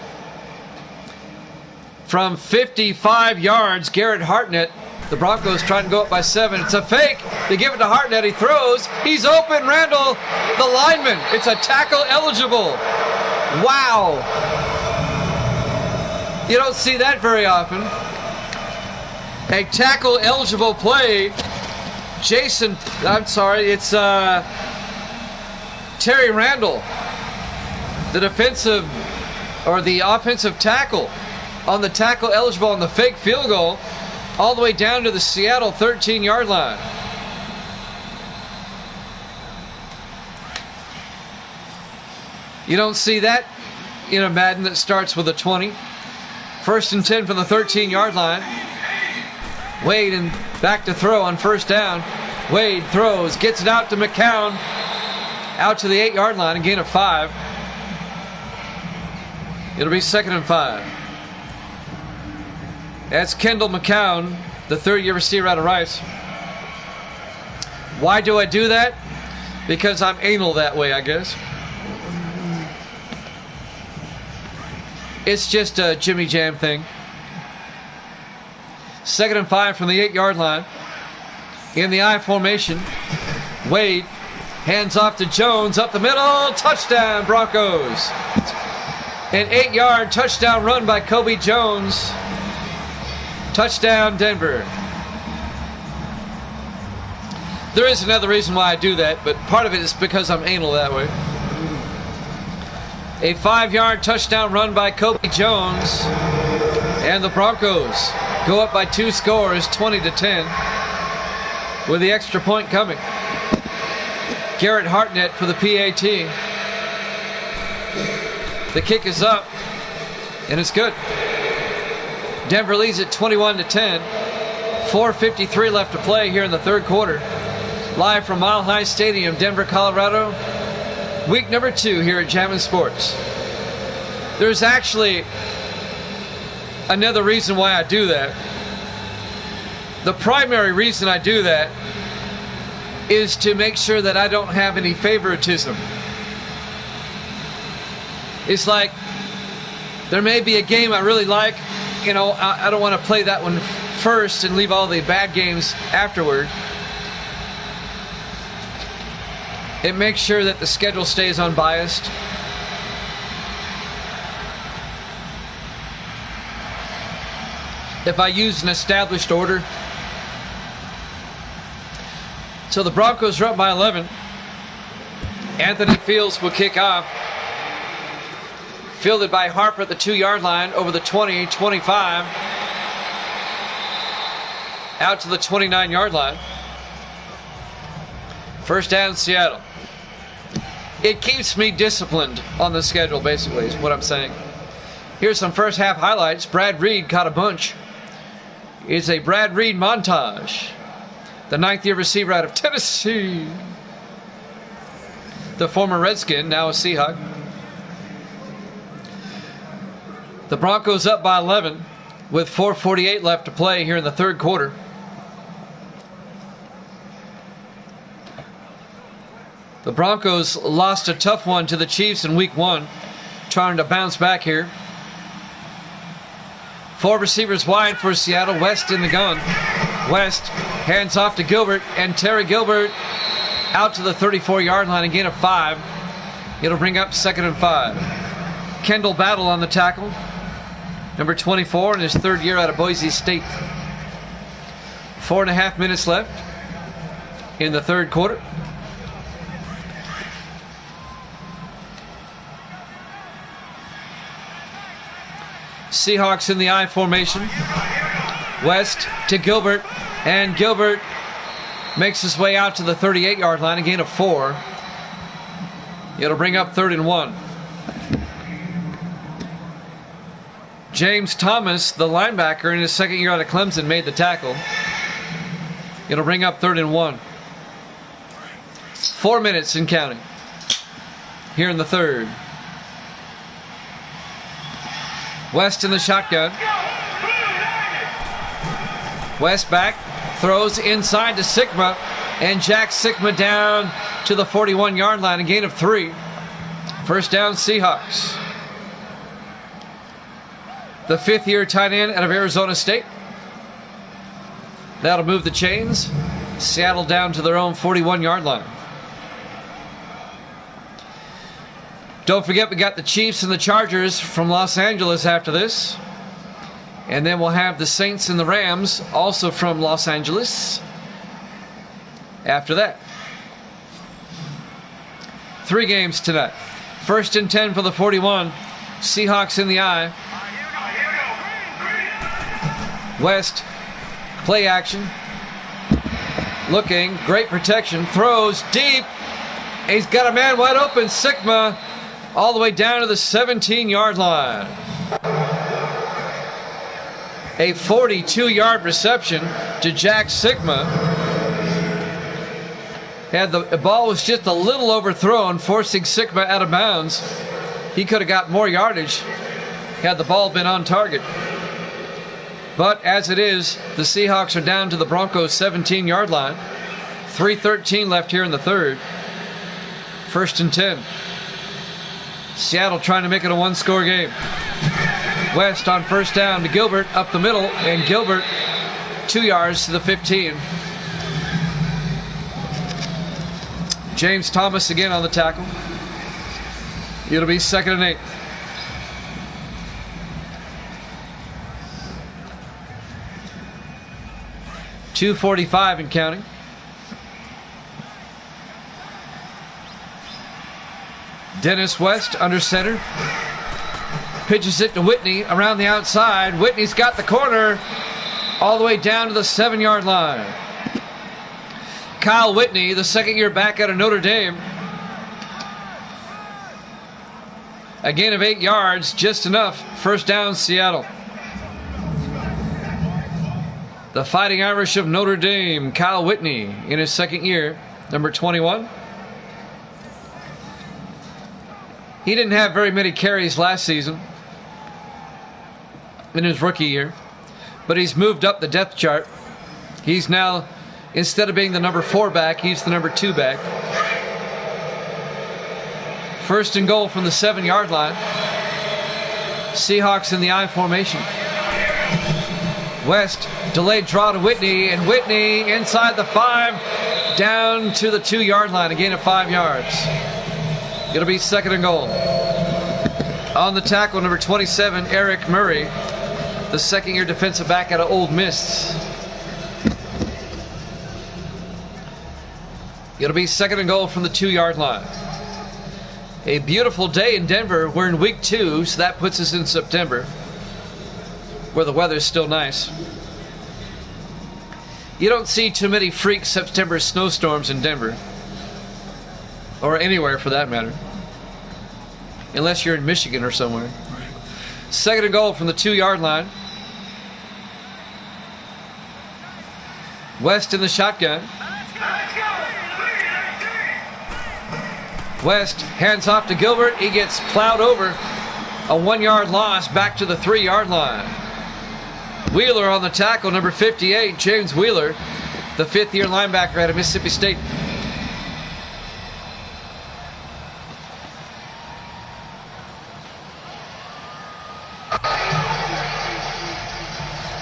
From 55 yards, Garrett Hartnett. The Broncos trying to go up by 7. It's a fake. They give it to Hartnett. He throws. He's open. Randall, the lineman. It's a tackle eligible. Wow. You don't see that very often. A tackle eligible play. It's Terry Randall, the offensive tackle, on the tackle eligible on the fake field goal, all the way down to the Seattle 13-yard line. You don't see that in a Madden that starts with a 20. 1st and 10 from the 13-yard line. Wade and back to throw on 1st down. Wade throws, gets it out to McCown. Out to the 8-yard line, a gain of 5. It'll be 2nd and 5. That's Kendall McCown, the 3rd-year receiver out of Rice. Why do I do that? Because I'm anal that way, I guess. It's just a Jimmy Jam thing. 2nd and 5 from the 8-yard line. In the I formation. Wade hands off to Jones up the middle. Touchdown, Broncos. An 8-yard touchdown run by Kobe Jones. Touchdown, Denver. There is another reason why I do that, but part of it is because I'm anal that way. A 5-yard touchdown run by Kobe Jones. And the Broncos go up by 2 scores, 20-10, with the extra point coming. Garrett Hartnett for the PAT. The kick is up, and it's good. Denver leads it 21-10. 4:53 left to play here in the 3rd quarter. Live from Mile High Stadium, Denver, Colorado. Week number 2 here at Jammin' Sports. There's actually another reason why I do that. The primary reason I do that is to make sure that I don't have any favoritism. It's like there may be a game I really like. You know, I don't want to play that one first and leave all the bad games afterward. It makes sure that the schedule stays unbiased. If I use an established order. So the Broncos are up by 11. Anthony Fields will kick off. Fielded by Harper at the 2-yard line over the 20, 25. Out to the 29-yard line. 1st down, Seattle. It keeps me disciplined on the schedule, basically, is what I'm saying. Here's some first half highlights. Brad Reed caught a bunch. It's a Brad Reed montage. The 9th-year receiver out of Tennessee. The former Redskin, now a Seahawk. The Broncos up by 11 with 4:48 left to play here in the 3rd quarter. The Broncos lost a tough one to the Chiefs in week 1, trying to bounce back here. 4 receivers wide for Seattle. West in the gun. West hands off to Gilbert, and Terry Gilbert out to the 34-yard line, a gain of 5. It'll bring up 2nd and 5. Kendall Battle on the tackle. Number 24 in his 3rd year out of Boise State. 4.5 minutes left. in the third quarter. Seahawks in the I formation. West to Gilbert, and Gilbert makes his way out to the 38-yard line, a gain of 4. It'll bring up 3rd and 1. James Thomas, the linebacker, in his second year out of Clemson, made the tackle. It'll bring up 3rd and 1. 4 minutes and counting here in the third. West in the shotgun. West back, throws inside to Sigma, and Jack Sigma down to the 41-yard line, a gain of 3. First down, Seahawks. The fifth-year tight end out of Arizona State. That'll move the chains. Seattle down to their own 41-yard line. Don't forget, we got the Chiefs and the Chargers from Los Angeles after this. And then we'll have the Saints and the Rams, also from Los Angeles, after that. 3 games tonight. 1st and 10 for the 41. Seahawks in the I. West, play action. Looking, great protection. Throws deep. He's got a man wide open. Sigma all the way down to the 17-yard line. A 42-yard reception to Jack Sigma. The ball was just a little overthrown, forcing Sigma out of bounds. He could have got more yardage had the ball been on target. But as it is, the Seahawks are down to the Broncos' 17-yard line. 3:13 left here in the third. 1st and 10. Seattle trying to make it a 1-score game. West on first down to Gilbert up the middle, and Gilbert 2 yards to the 15. James Thomas again on the tackle. It'll be 2nd and 8. .245 and counting. Dennis West under center. Pitches it to Whitney around the outside. Whitney's got the corner all the way down to the 7-yard line. Kyle Whitney, the second-year back out of Notre Dame. A gain of 8 yards, just enough. First down, Seattle. The Fighting Irish of Notre Dame, Kyle Whitney, in his second year, number 21. He didn't have very many carries last season in his rookie year, but he's moved up the depth chart. He's now, instead of being the number 4 back, he's the number 2 back. 1st and goal from the 7-yard line. Seahawks in the I formation. West, delayed draw to Whitney, and Whitney inside the 5, down to the 2-yard line, a gain of 5 yards. It'll be 2nd and goal. On the tackle, number 27, Eric Murray, the second-year defensive back out of Ole Miss. It'll be 2nd and goal from the 2-yard line. A beautiful day in Denver. We're in week 2, so that puts us in September, where the weather's still nice. You don't see too many freak September snowstorms in Denver, or anywhere for that matter, unless you're in Michigan or somewhere. 2nd and goal from the 2-yard line. West in the shotgun. West hands off to Gilbert. He gets plowed over. A 1-yard loss back to the 3-yard line. Wheeler on the tackle, number 58, James Wheeler, the 5th-year linebacker out of Mississippi State.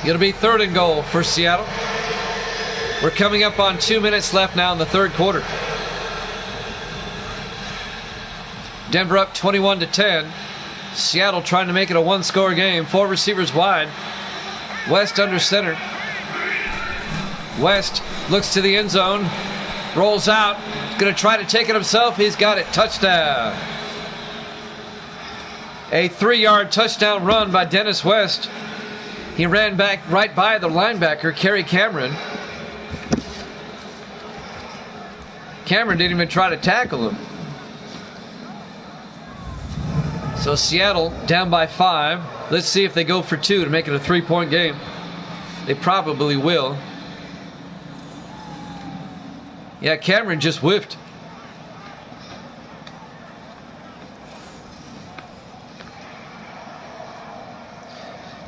It'll be 3rd and goal for Seattle. We're coming up on 2 minutes left now in the third quarter. Denver up 21-10. Seattle trying to make it a 1-score game. 4 receivers wide. West under center. West looks to the end zone. Rolls out. Going to try to take it himself. He's got it. Touchdown. A 3-yard touchdown run by Dennis West. He ran back right by the linebacker, Kerry Cameron. Cameron didn't even try to tackle him. So Seattle down by 5. Let's see if they go for 2 to make it a 3-point game. They probably will. Yeah, Cameron just whiffed.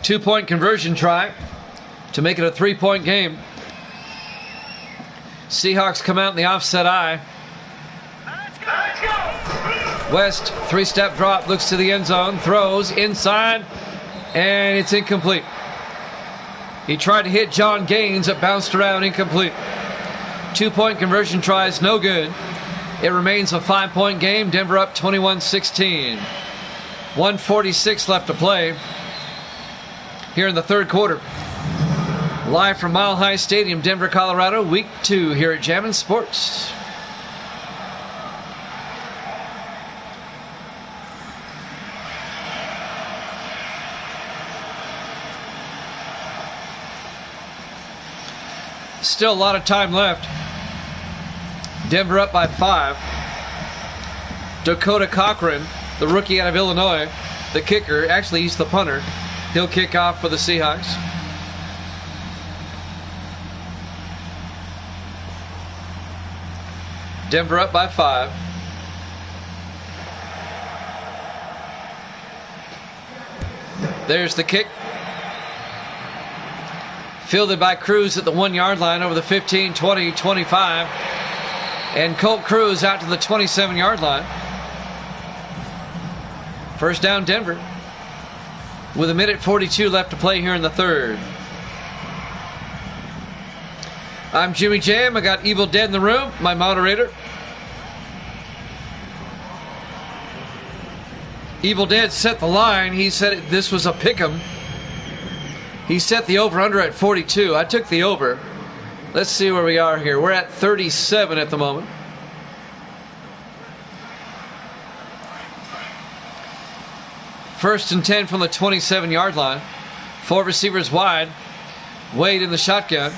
Two-point conversion try to make it a 3-point game. Seahawks come out in the offset eye. West, 3-step drop, looks to the end zone, throws inside, and it's incomplete. He tried to hit John Gaines, it bounced around, incomplete. 2-point conversion tries, no good. It remains a 5-point game. Denver up 21-16. 1:46 left to play here in the third quarter. Live from Mile High Stadium, Denver, Colorado, week 2 here at Jammin' Sports. Still a lot of time left. Denver up by 5. Dakota Cochran, the rookie out of Illinois, the kicker. Actually, he's the punter. He'll kick off for the Seahawks. Denver up by 5. There's the kick. Fielded by Cruz at the 1-yard line over the 15, 20, 25. And Colt Cruz out to the 27-yard line. First down, Denver. With 1:42 left to play here in the third. I'm Jimmy Jam. I got Evil Dead in the room, my moderator. Evil Dead set the line. He said this was a pick'em. He set the over-under at 42. I took the over. Let's see where we are here. We're at 37 at the moment. First and 10 from the 27-yard line. 4 receivers wide. Wade in the shotgun.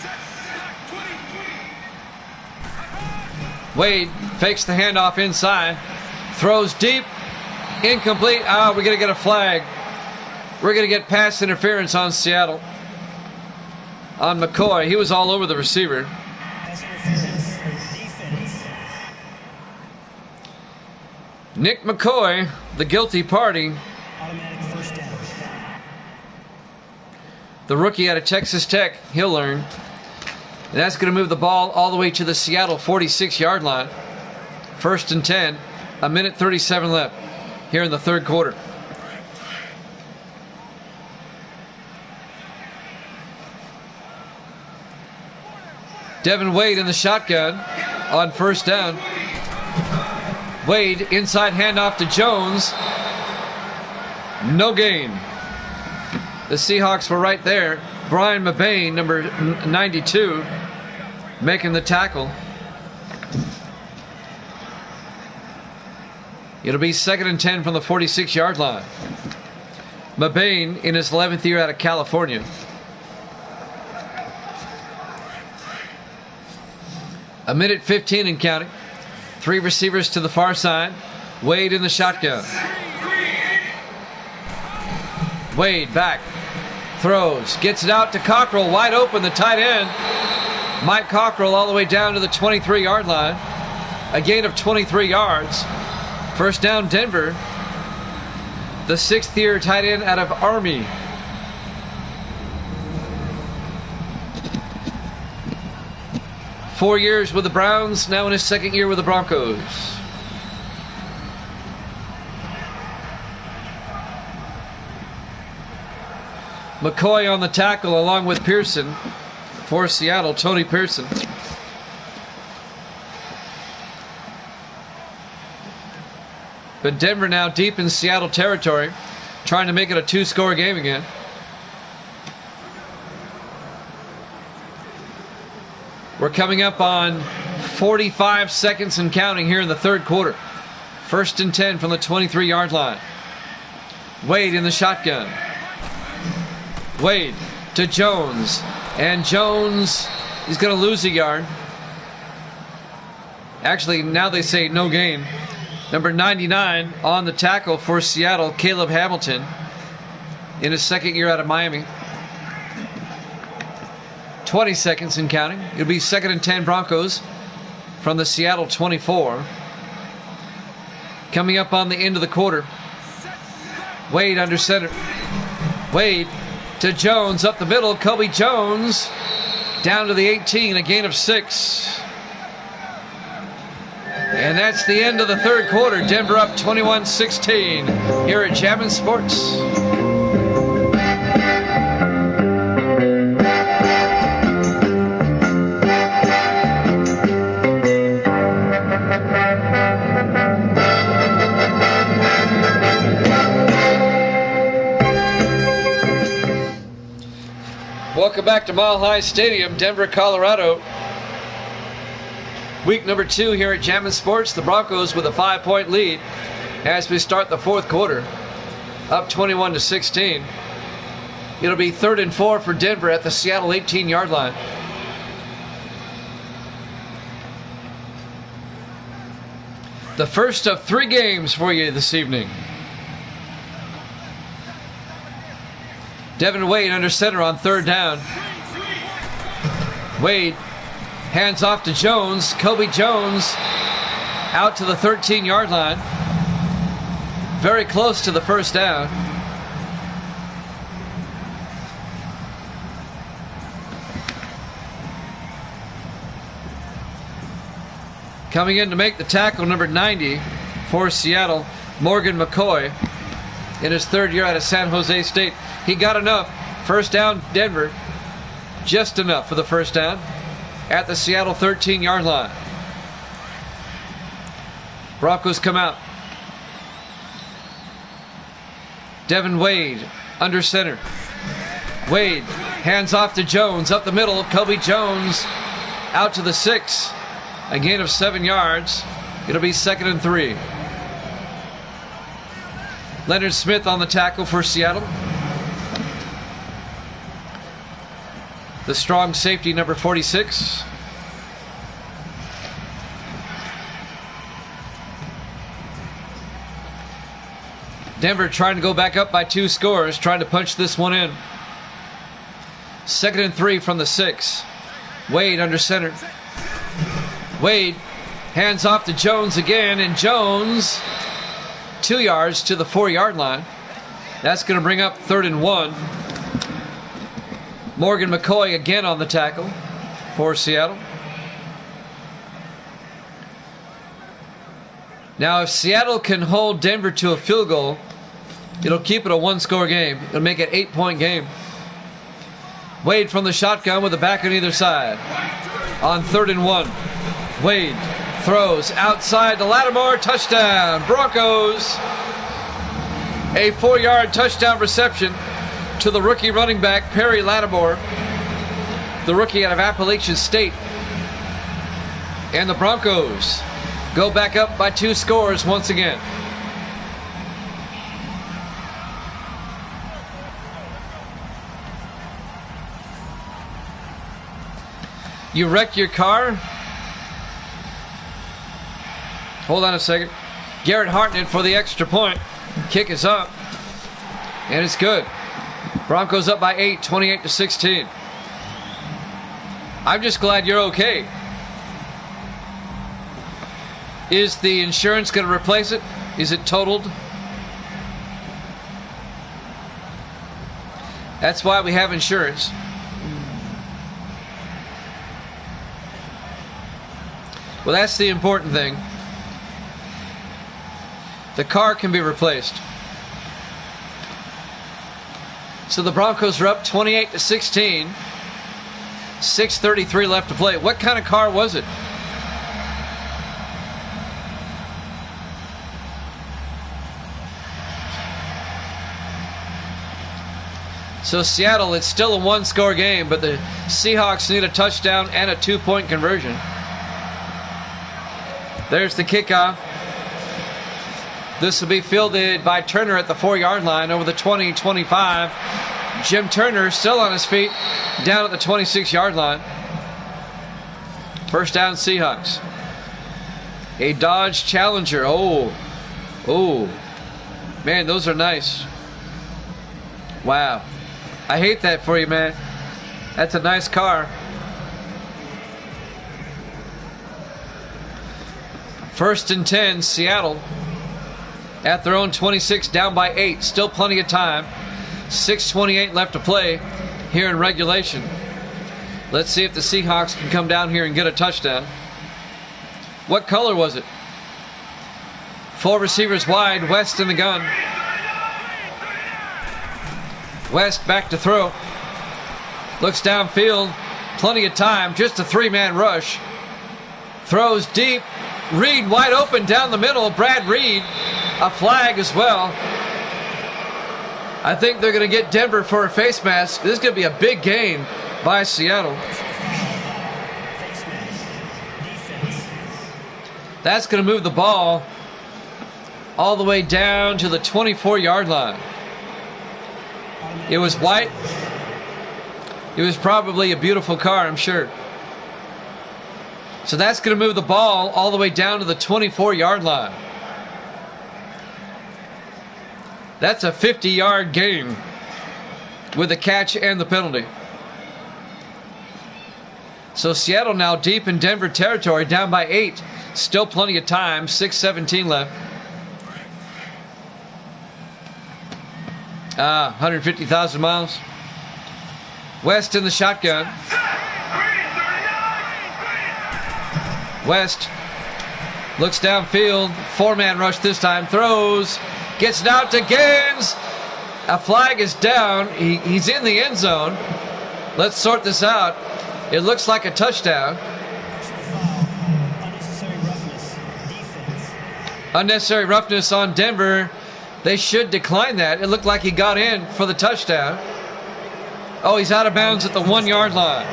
Wade fakes the handoff inside. Throws deep. Incomplete. We're going to get a flag. We're going to get pass interference on Seattle. On McCoy. He was all over the receiver. Nick McCoy, the guilty party. The rookie out of Texas Tech. He'll learn. And that's going to move the ball all the way to the Seattle 46-yard line. First and 10. 1:37 left here in the third quarter. Devin Wade in the shotgun on first down. Wade inside handoff to Jones. No gain. The Seahawks were right there. Brian Mabane, number 92, making the tackle. It'll be 2nd and 10 from the 46-yard line. Mabane in his 11th year out of California. A 1:15 and counting. 3 receivers to the far side. Wade in the shotgun. Wade back. Throws. Gets it out to Cockrell. Wide open, the tight end. Mike Cockrell all the way down to the 23-yard line. A gain of 23 yards. First down, Denver. The 6th-year tight end out of Army. Four years with the Browns, now in his 2nd year with the Broncos. McCoy on the tackle along with Pearson for Seattle, Tony Pearson. But Denver now deep in Seattle territory, trying to make it a 2-score game again. We're coming up on 45 seconds and counting here in the third quarter. 1st and 10 from the 23-yard line. Wade in the shotgun. Wade to Jones. And Jones is going to lose a yard. Actually, now they say no gain. Number 99 on the tackle for Seattle, Caleb Hamilton, in his second year out of Miami. 20 seconds and counting. It'll be 2nd and 10 Broncos from the Seattle 24. Coming up on the end of the quarter. Wade under center. Wade to Jones up the middle. Kobe Jones down to the 18, a gain of 6. And that's the end of the third quarter. Denver up 21-16 here at Jammin' Sports. Welcome back to Mile High Stadium, Denver, Colorado. Week number 2 here at Jammin' Sports. The Broncos with a 5-point lead as we start the fourth quarter, up 21-16. It'll be 3rd and 4 for Denver at the Seattle 18-yard line. The first of 3 games for you this evening. Devin Wade under center on 3rd down. Wade hands off to Jones. Kobe Jones out to the 13-yard line. Very close to the first down. Coming in to make the tackle, number 90 for Seattle, Morgan McCoy, in his 3rd year out of San Jose State. He got enough. First down, Denver. Just enough for the first down at the Seattle 13-yard line. Broncos come out. Devin Wade under center. Wade hands off to Jones up the middle. Kobe Jones out to the 6. A gain of 7 yards. It'll be 2nd and 3. Leonard Smith on the tackle for Seattle. The strong safety, number 46. Denver trying to go back up by 2 scores, trying to punch this one in. 2nd and 3 from the 6. Wade under center. Wade hands off to Jones again, and Jones 2 yards to the 4-yard line. That's going to bring up 3rd and 1. Morgan McCoy again on the tackle for Seattle. Now, if Seattle can hold Denver to a field goal, it'll keep it a 1-score game. It'll make it an 8-point game. Wade from the shotgun with a back on either side. On 3rd and 1. Wade throws outside to Lattimore. Touchdown, Broncos. A 4-yard touchdown reception to the rookie running back, Perry Lattimore, the rookie out of Appalachian State. And the Broncos go back up by 2 scores once again. You wrecked your car? Hold on a second. Garrett Hartnett for the extra point. Kick is up. And it's good. Broncos up by 8, 28-16. I'm just glad you're okay. Is the insurance going to replace it? Is it totaled? That's why we have insurance. Well, that's the important thing. The car can be replaced. So the Broncos are up 28-16. 6:33 left to play. What kind of car was it? So Seattle, it's still a 1-score game, but the Seahawks need a touchdown and a 2-point conversion. There's the kickoff. This will be fielded by Turner at the 4-yard line over the 20-25. Jim Turner still on his feet down at the 26-yard line. First down, Seahawks. A Dodge Challenger. Oh, man, those are nice. Wow. I hate that for you, man. That's a nice car. First and 10, Seattle. At their own 26, down by 8. Still plenty of time. 6:28 left to play here in regulation. Let's see if the Seahawks can come down here and get a touchdown. What color was it? 4 receivers wide. West in the gun. West back to throw. Looks downfield. Plenty of time. Just a 3-man rush. Throws deep. Reed wide open down the middle. Brad Reed. A flag as well. I think they're going to get Denver for a face mask. This is going to be a big gain by Seattle. That's going to move the ball all the way down to the 24-yard line. It was white. It was probably a beautiful car, I'm sure. So that's going to move the ball all the way down to the 24-yard line. That's a 50-yard gain with the catch and the penalty. So Seattle now deep in Denver territory, down by 8. Still plenty of time, 6:17 left. 150,000 miles. West in the shotgun. West looks downfield. 4-man rush this time. Throws. Gets it out to Gaines. A flag is down. He's in the end zone. Let's sort this out. It looks like a touchdown. Unnecessary roughness on Denver. They should decline that. It looked like he got in for the touchdown. Oh, he's out of bounds at the 1-yard line.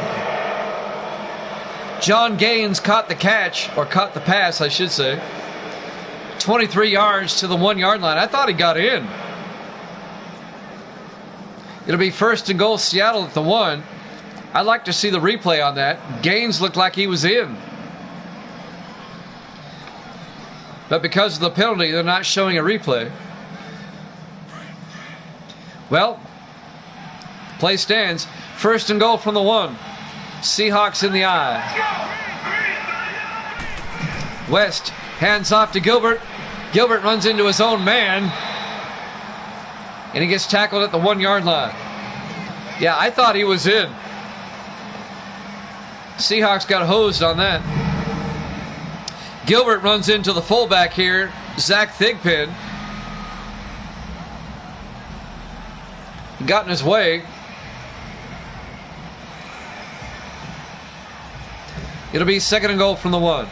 John Gaines caught the catch, or caught the pass, I should say. 23 yards to the 1-yard line. I thought he got in. It'll be first and goal, Seattle at the 1. I'd like to see the replay on that. Gaines looked like he was in. But because of the penalty, they're not showing a replay. Well, play stands. First and goal from the 1. Seahawks in the eye. West hands off to Gilbert. Gilbert runs into his own man. And he gets tackled at the 1-yard line. Yeah, I thought he was in. Seahawks got hosed on that. Gilbert runs into the fullback here, Zach Thigpen. He got in his way. It'll be second and goal from the 1.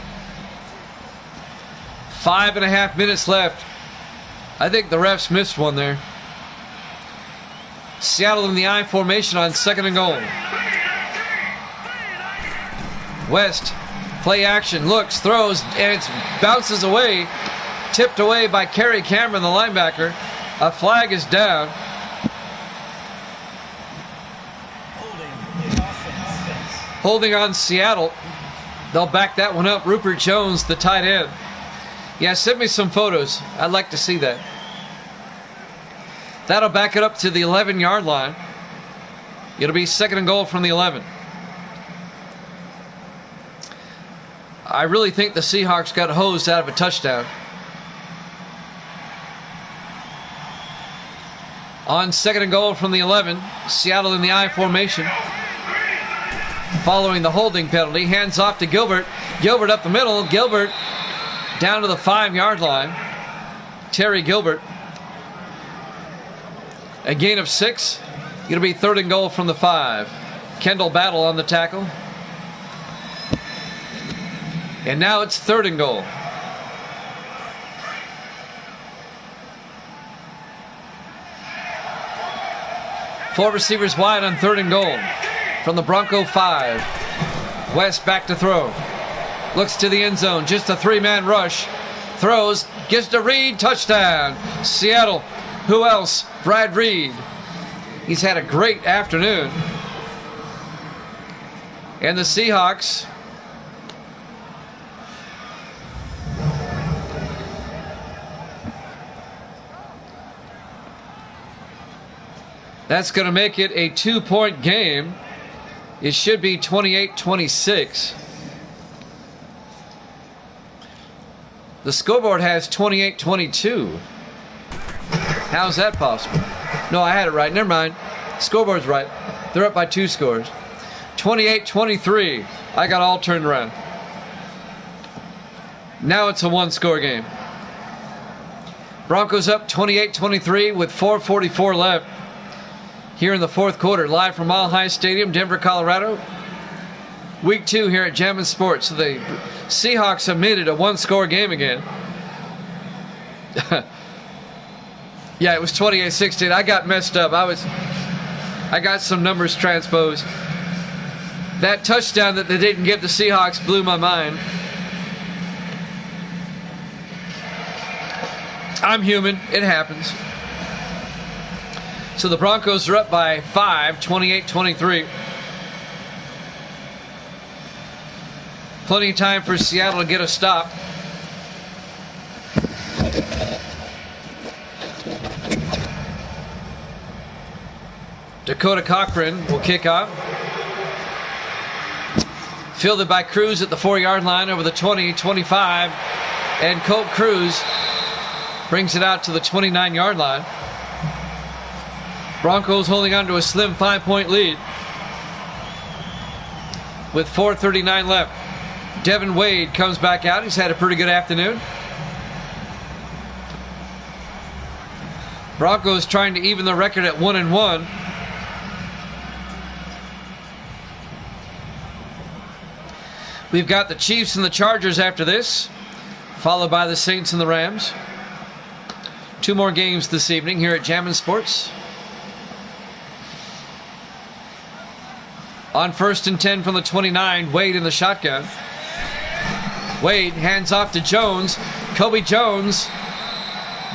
5.5 minutes left. I think the refs missed one there. Seattle in the I formation on second and goal. West, play action, looks, throws, and it bounces away. Tipped away by Kerry Cameron, the linebacker. A flag is down. Holding on Seattle. They'll back that one up. Rupert Jones, the tight end. Yeah, send me some photos. I'd like to see that. That'll back it up to the 11-yard line. It'll be second and goal from the 11. I really think the Seahawks got hosed out of a touchdown. On second and goal from the 11, Seattle in the I formation. Following the holding penalty, hands off to Gilbert. Gilbert up the middle. Gilbert down to the 5-yard line. Terry Gilbert. A gain of 6. It'll be third and goal from the 5. Kendall Battle on the tackle. And now it's third and goal. Four receivers wide on third and goal. From the Bronco 5. West back to throw. Looks to the end zone. Just a three-man rush. Throws. Gets to Reed. Touchdown. Seattle. Who else? Brad Reed. He's had a great afternoon. And the Seahawks that's going to make it a 2-point game. It should be 28-26. The scoreboard has 28-22. How's that possible? No, I had it right. Never mind. Scoreboard's right. They're up by 2 scores. 28-23. I got all turned around. Now it's a 1-score game. Broncos up 28-23 with 4:44 left. Here in the fourth quarter, live from Mile High Stadium, Denver, Colorado. Week 2 here at Jammin' Sports. So the Seahawks have made it a 1-score game again. Yeah, it was 28-16. I got messed up. I got some numbers transposed. That touchdown that they didn't give the Seahawks blew my mind. I'm human. It happens. So the Broncos are up by 5, 28-23. Plenty of time for Seattle to get a stop. Dakota Cochran will kick off. Fielded by Cruz at the 4-yard line over the 20, 25. And Colt Cruz brings it out to the 29-yard line. Broncos holding on to a slim 5-point lead with 4:39 left. Devin Wade comes back out. He's had a pretty good afternoon. Broncos trying to even the record at 1-1. We've got the Chiefs and the Chargers after this, followed by the Saints and the Rams. 2 more games this evening here at Jammin' Sports. On 1st and 10 from the 29, Wade in the shotgun. Wade hands off to Jones. Kobe Jones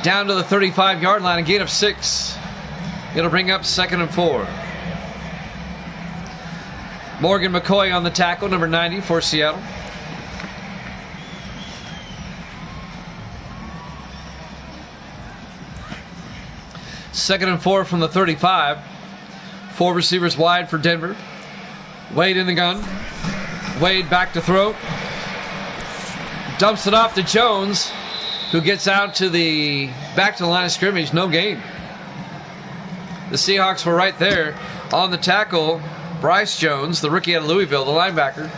down to the 35-yard line, a gain of 6. It'll bring up 2nd and 4. Morgan McCoy on the tackle, number 90 for Seattle. Second and 4 from the 35. 4 receivers wide for Denver. Wade in the gun. Wade back to throw. Dumps it off to Jones, who gets out to the back to the line of scrimmage. No gain. The Seahawks were right there on the tackle. Bryce Jones, the rookie out of Louisville, the linebacker.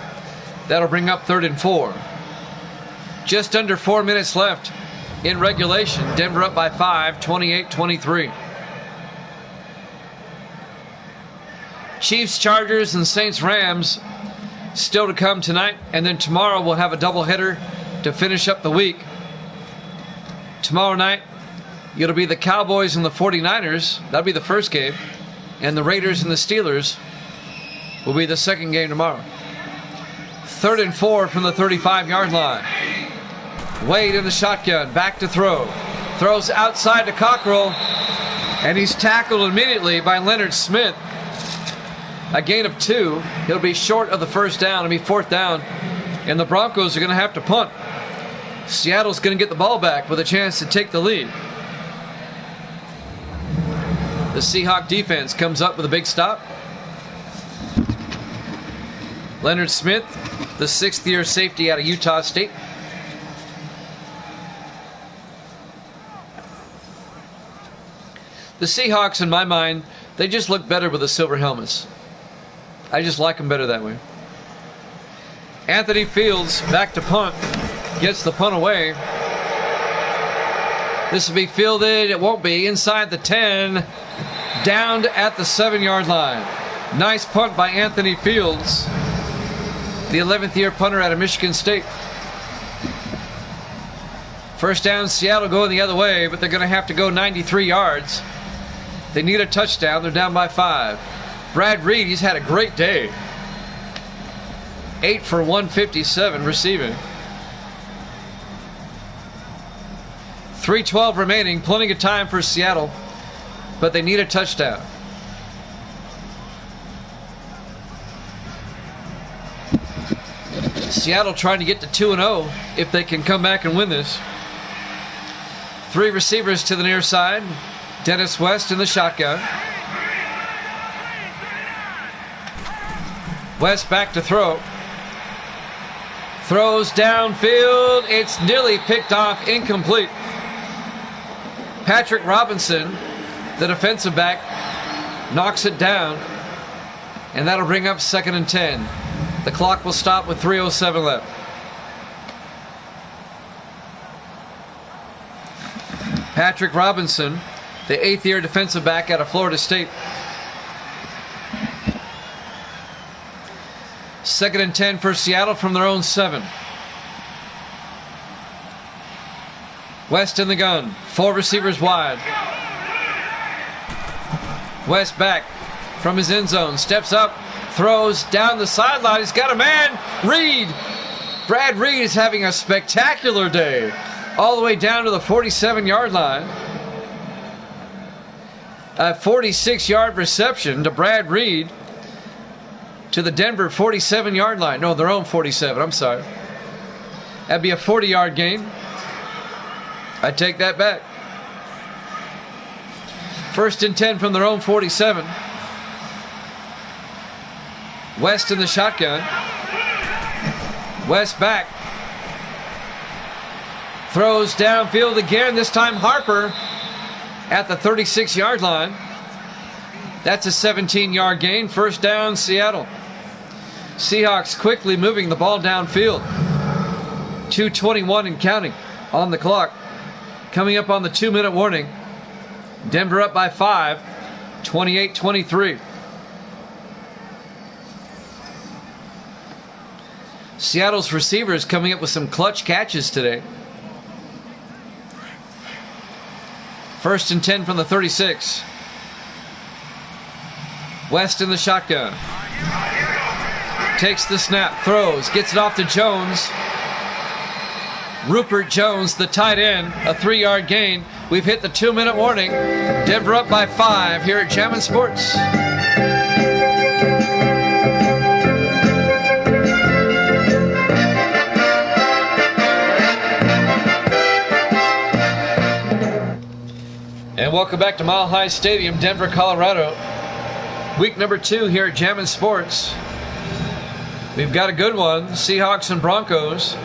That'll bring up 3rd and 4. Just under 4 minutes left in regulation. Denver up by 5, 28-23. Chiefs, Chargers, and Saints, Rams still to come tonight. And then tomorrow we'll have a doubleheader to finish up the week. Tomorrow night, it'll be the Cowboys and the 49ers. That'll be the first game. And the Raiders and the Steelers will be the second game tomorrow. 3rd and 4 from the 35-yard line. Wade in the shotgun, back to throw. Throws outside to Cockrell, and he's tackled immediately by Leonard Smith. A gain of 2. He'll be short of the first down. It'll be 4th down, and the Broncos are going to have to punt. Seattle's going to get the ball back with a chance to take the lead. The Seahawk defense comes up with a big stop. Leonard Smith, the 6th-year safety out of Utah State. The Seahawks, in my mind, they just look better with the silver helmets. I just like them better that way. Anthony Fields back to punt. Gets the punt away. This will be fielded. It won't be. Inside the 10. Down at the 7-yard line. Nice punt by Anthony Fields, the 11th-year punter out of Michigan State. First down, Seattle going the other way, but they're going to have to go 93 yards. They need a touchdown. They're down by 5. Brad Reed, he's had a great day. 8 for 157 receiving. 3:12 remaining. Plenty of time for Seattle, but they need a touchdown. Seattle trying to get to 2-0 if they can come back and win this. 3 receivers to the near side. Dennis West in the shotgun. West back to throw. Throws downfield. It's nearly picked off, incomplete. Patrick Robinson, the defensive back, knocks it down, and that'll bring up 2nd and 10. The clock will stop with 3:07 left. Patrick Robinson, the 8th-year defensive back out of Florida State. 2nd and 10 for Seattle from their own 7. West in the gun. 4 receivers wide. West back from his end zone. Steps up. Throws down the sideline. He's got a man. Reed. Brad Reed is having a spectacular day. All the way down to the 47-yard line. A 46-yard reception to Brad Reed to the Denver 47-yard line. No, their own 47. I'm sorry. That'd be a 40-yard gain. I take that back. 1st and 10 from their own 47. West in the shotgun. West back. Throws downfield again. This time Harper at the 36-yard line. That's a 17-yard gain. 1st down, Seattle. Seahawks quickly moving the ball downfield. 2:21 and counting on the clock. Coming up on the 2-minute warning. Denver up by 5, 28-23. Seattle's receivers coming up with some clutch catches today. 1st and 10 from the 36. West in the shotgun. Takes the snap, throws, gets it off to Jones. Rupert Jones, the tight end, a 3-yard gain. We've hit the 2-minute warning. Denver up by 5 here at Jammin' Sports. And welcome back to Mile High Stadium, Denver, Colorado. Week number 2 here at Jammin' Sports. We've got a good one. Seahawks and Broncos.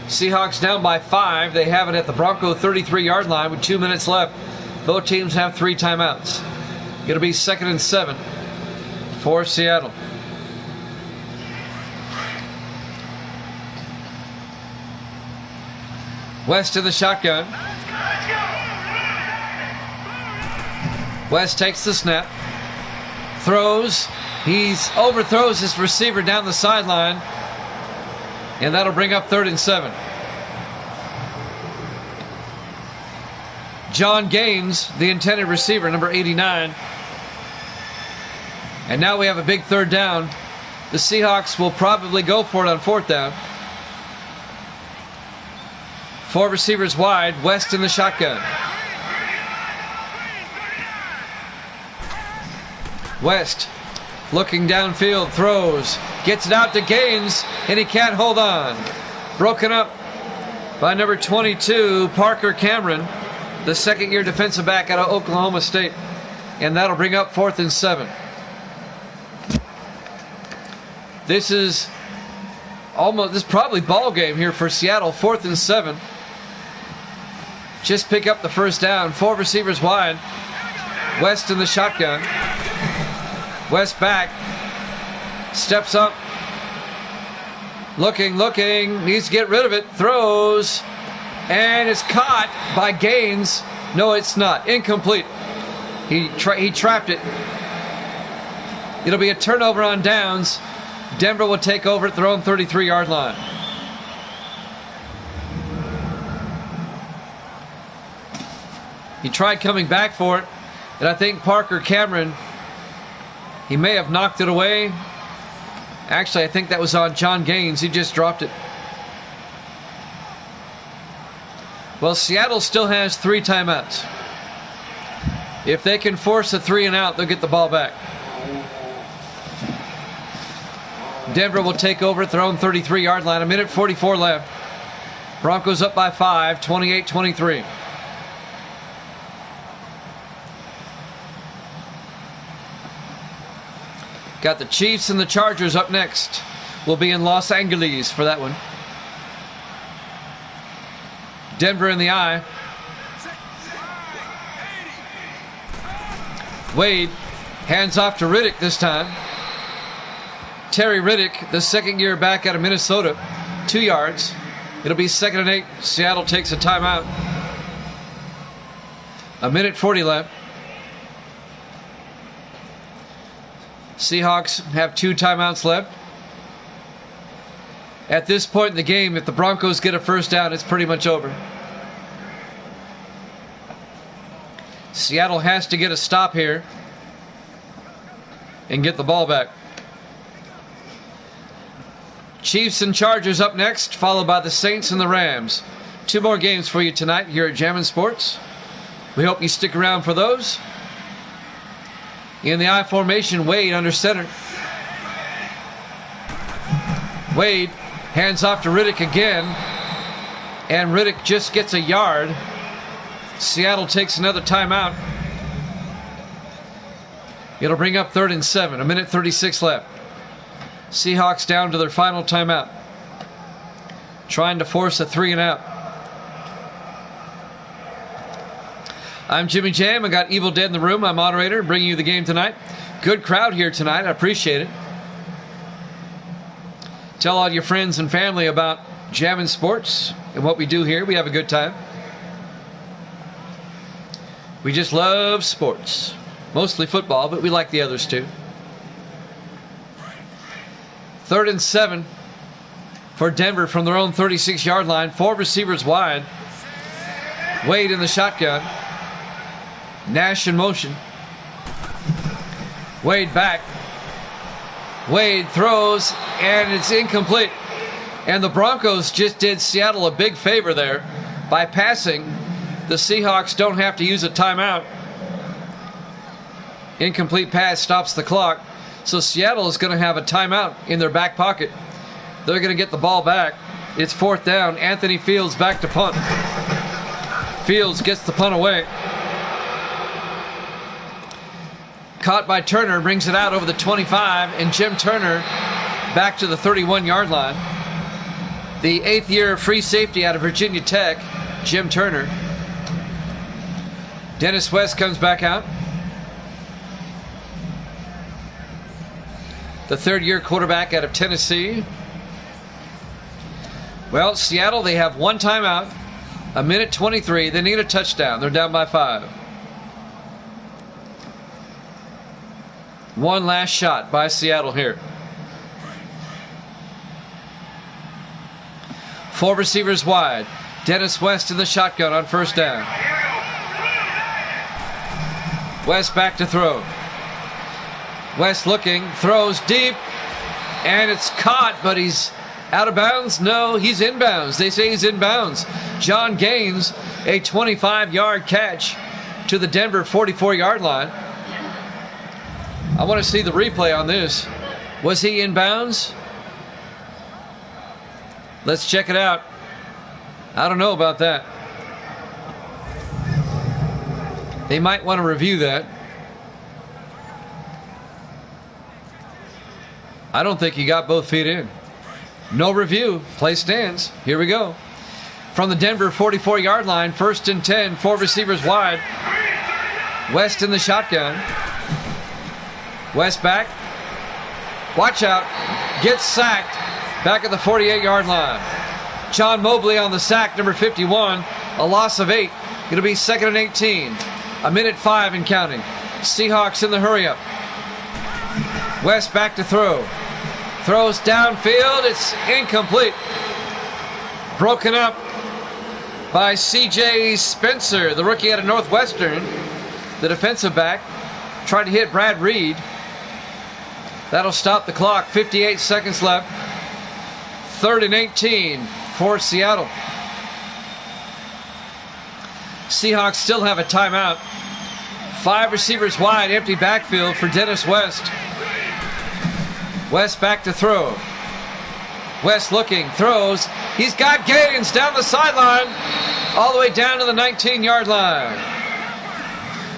Seahawks down by 5. They have it at the Bronco 33-yard line with 2 minutes left. Both teams have 3 timeouts. It'll be 2nd and 7 for Seattle. West in the shotgun. West takes the snap. Throws. He overthrows his receiver down the sideline. And that'll bring up 3rd and 7. John Gaines, the intended receiver, number 89. And now we have a big 3rd down. The Seahawks will probably go for it on 4th down. 4 receivers wide. West in the shotgun. West looking downfield, throws, gets it out to Gaines, and he can't hold on. Broken up by number 22, Parker Cameron, the 2nd-year defensive back out of Oklahoma State. And that'll bring up 4th and 7. This is probably ball game here for Seattle. 4th and 7. Just pick up the 1st down. 4 receivers wide. West in the shotgun. West back. Steps up. Looking. Needs to get rid of it. Throws. And it's caught by Gaines. No, it's not. Incomplete. He trapped it. It'll be a turnover on downs. Denver will take over at their own 33-yard line. He tried coming back for it, and I think Parker Cameron, he may have knocked it away. Actually, I think that was on John Gaines. He just dropped it. Well, Seattle still has 3 timeouts. If they can force a 3 and out, they'll get the ball back. Denver will take over at their own 33-yard line. 1:44 left. Broncos up by 5, 28-23. Got the Chiefs and the Chargers up next. We'll be in Los Angeles for that one. Denver in the eye. Wade hands off to Riddick this time. Terry Riddick, the second year back out of Minnesota, 2 yards. It'll be 2nd and 8. Seattle takes a timeout. 1:40 left. Seahawks have 2 timeouts left. At this point in the game, if the Broncos get a first down, it's pretty much over. Seattle has to get a stop here and get the ball back. Chiefs and Chargers up next, followed by the Saints and the Rams. 2 more games for you tonight here at Jammin' Sports. We hope you stick around for those. In the I formation, Wade under center. Wade hands off to Riddick again, and Riddick just gets a yard. Seattle takes another timeout. It'll bring up 3rd and 7. 1:36 left. Seahawks down to their final timeout, trying to force a 3 and out. I'm Jimmy Jam. I got Evil Dead in the room. I'm moderator, bringing you the game tonight. Good crowd here tonight. I appreciate it. Tell all your friends and family about Jammin' Sports and what we do here. We have a good time. We just love sports. Mostly football, but we like the others too. 3rd and 7 for Denver from their own 36-yard line. 4 receivers wide. Wade in the shotgun. Nash in motion. Wade back. Wade throws, and it's incomplete. And the Broncos just did Seattle a big favor there by passing. The Seahawks don't have to use a timeout. Incomplete pass stops the clock. So Seattle is going to have a timeout in their back pocket. They're going to get the ball back. It's 4th down. Anthony Fields back to punt. Fields gets the punt away. Caught by Turner, brings it out over the 25, and Jim Turner back to the 31-yard line. The 8th year free safety out of Virginia Tech, Jim Turner. Dennis West comes back out. The 3rd year quarterback out of Tennessee. Well, Seattle, they have 1 timeout. 1:23. They need a touchdown. They're down by 5. 1 last shot by Seattle here. 4 receivers wide. Dennis West in the shotgun on 1st down. West back to throw. West looking, throws deep, and it's caught, but he's out of bounds. No, he's inbounds. They say he's inbounds. John Gaines, a 25-yard catch to the Denver 44-yard line. I want to see the replay on this. Was he inbounds? Let's check it out. I don't know about that. They might want to review that. I don't think he got both feet in. No review. Play stands. Here we go. From the Denver 44-yard line, 1st and 10, 4 receivers wide. West in the shotgun. West back. Watch out. Gets sacked. Back at the 48-yard line. John Mobley on the sack, number 51. A loss of 8. It'll be 2nd and 18. 1:05 and counting. Seahawks in the hurry-up. West back to throw. Throws downfield. It's incomplete. Broken up by C.J. Spencer, the rookie out of Northwestern. The defensive back tried to hit Brad Reed. That'll stop the clock. 58 seconds left. 3rd and 18 for Seattle. Seahawks still have a timeout. 5 receivers wide, empty backfield for Dennis West. West back to throw. West looking, throws. He's got Gaines down the sideline, all the way down to the 19-yard line.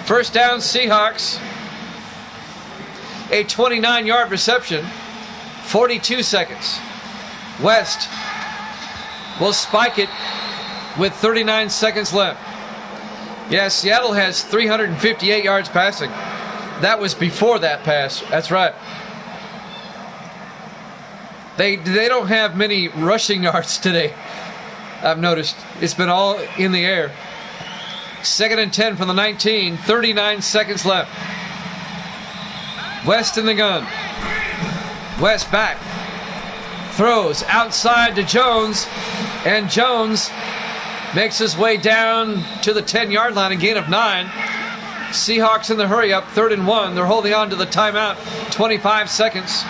First down, Seahawks. A 29-yard reception. 42 seconds. West will spike it with 39 seconds left. Yeah, Seattle has 358 yards passing. That was before that pass. That's right. They don't have many rushing yards today, I've noticed. It's been all in the air. 2nd and 10 from the 19. 39 seconds left. West in the gun. West back. Throws outside to Jones. And Jones makes his way down to the 10-yard line, a gain of 9. Seahawks in the hurry up, 3rd and 1. They're holding on to the timeout. 25 seconds.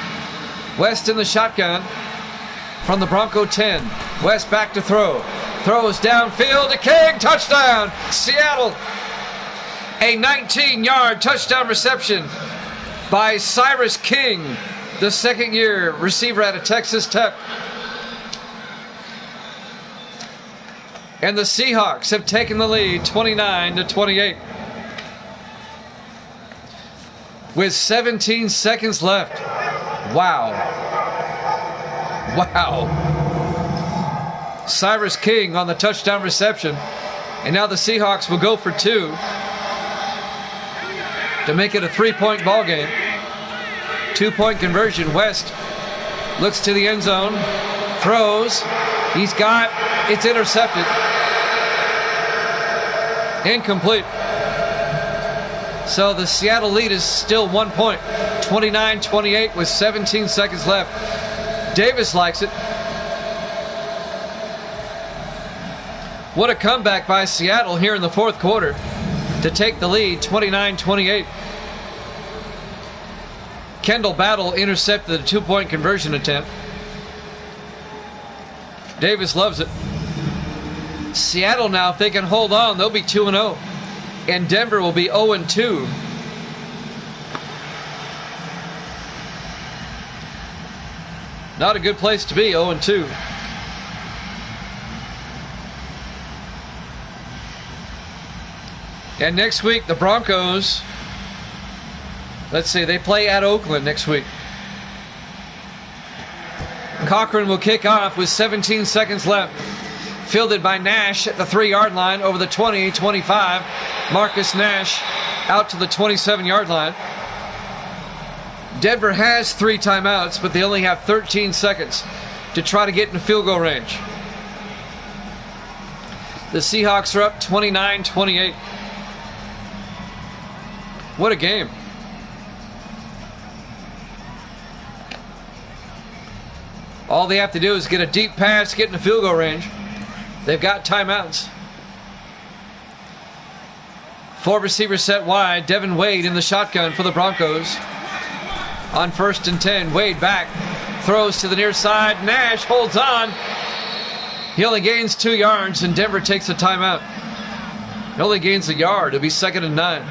West in the shotgun from the Bronco 10. West back to throw. Throws downfield to King. Touchdown, Seattle. A 19-yard touchdown reception by Cyrus King, the second-year receiver out of Texas Tech. And the Seahawks have taken the lead 29-28. With 17 seconds left. Wow. Cyrus King on the touchdown reception. And now the Seahawks will go for 2 to make it a 3-point ball game. 2-point conversion. West looks to the end zone. Throws. He's got. It's intercepted. Incomplete. So the Seattle lead is still 1 point. 29-28 with 17 seconds left. Davis likes it. What a comeback by Seattle here in the 4th quarter to take the lead, 29-28. Kendall Battle intercepted the 2-point conversion attempt. Davis loves it. Seattle now, if they can hold on, they'll be 2-0. And Denver will be 0-2. Not a good place to be, 0-2. And next week, the Broncos, let's see, they play at Oakland next week. Cochran will kick off with 17 seconds left. Fielded by Nash at the 3-yard line over the 20-25. Marcus Nash out to the 27-yard line. Denver has 3 timeouts, but they only have 13 seconds to try to get in field goal range. The Seahawks are up 29-28. What a game. All they have to do is get a deep pass, get in the field goal range. They've got timeouts. 4 receivers set wide. Devin Wade in the shotgun for the Broncos. On 1st and 10, Wade back. Throws to the near side. Nash holds on. He only gains 2 yards, and Denver takes a timeout. He only gains a yard. It'll be 2nd and 9.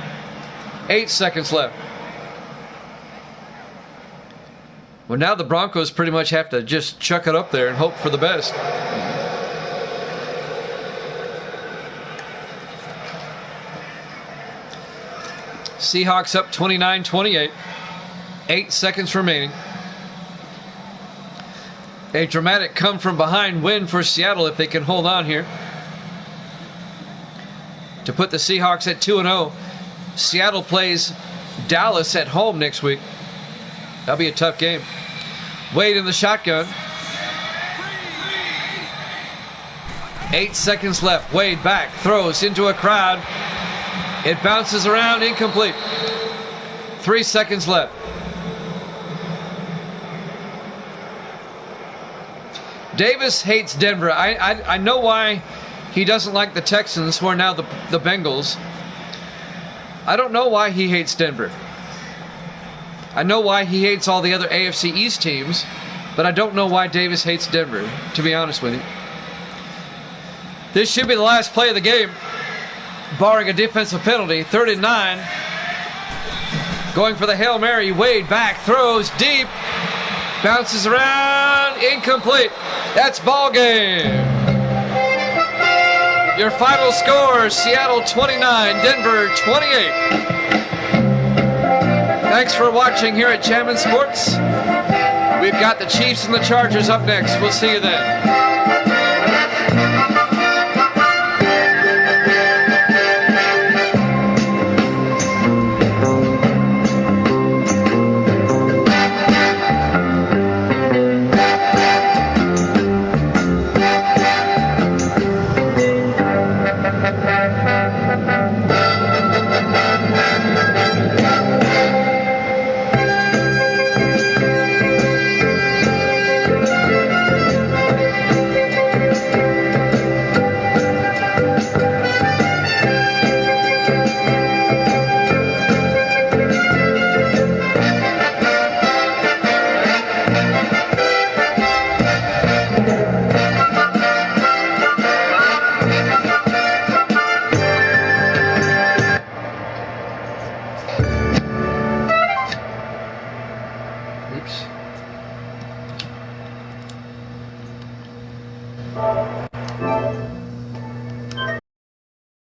8 seconds left. Well, now the Broncos pretty much have to just chuck it up there and hope for the best. Seahawks up 29-28. 8 seconds remaining. A dramatic come-from-behind win for Seattle if they can hold on here to put the Seahawks at 2-0. Seattle plays Dallas at home next week. That'll be a tough game. Wade in the shotgun. 8 seconds left. Wade back. Throws into a crowd. It bounces around. Incomplete. 3 seconds left. Davis hates Denver. I know why he doesn't like the Texans, who are now the Bengals. I don't know why he hates Denver. I know why he hates all the other AFC East teams, but I don't know why Davis hates Denver, to be honest with you. This should be the last play of the game, barring a defensive penalty. 3rd and 9. Going for the Hail Mary. Wade back, throws deep, bounces around, incomplete. That's ball game. Your final score, Seattle 29, Denver 28. Thanks for watching here at Jammin' Sports. We've got the Chiefs and the Chargers up next. We'll see you then. Oops.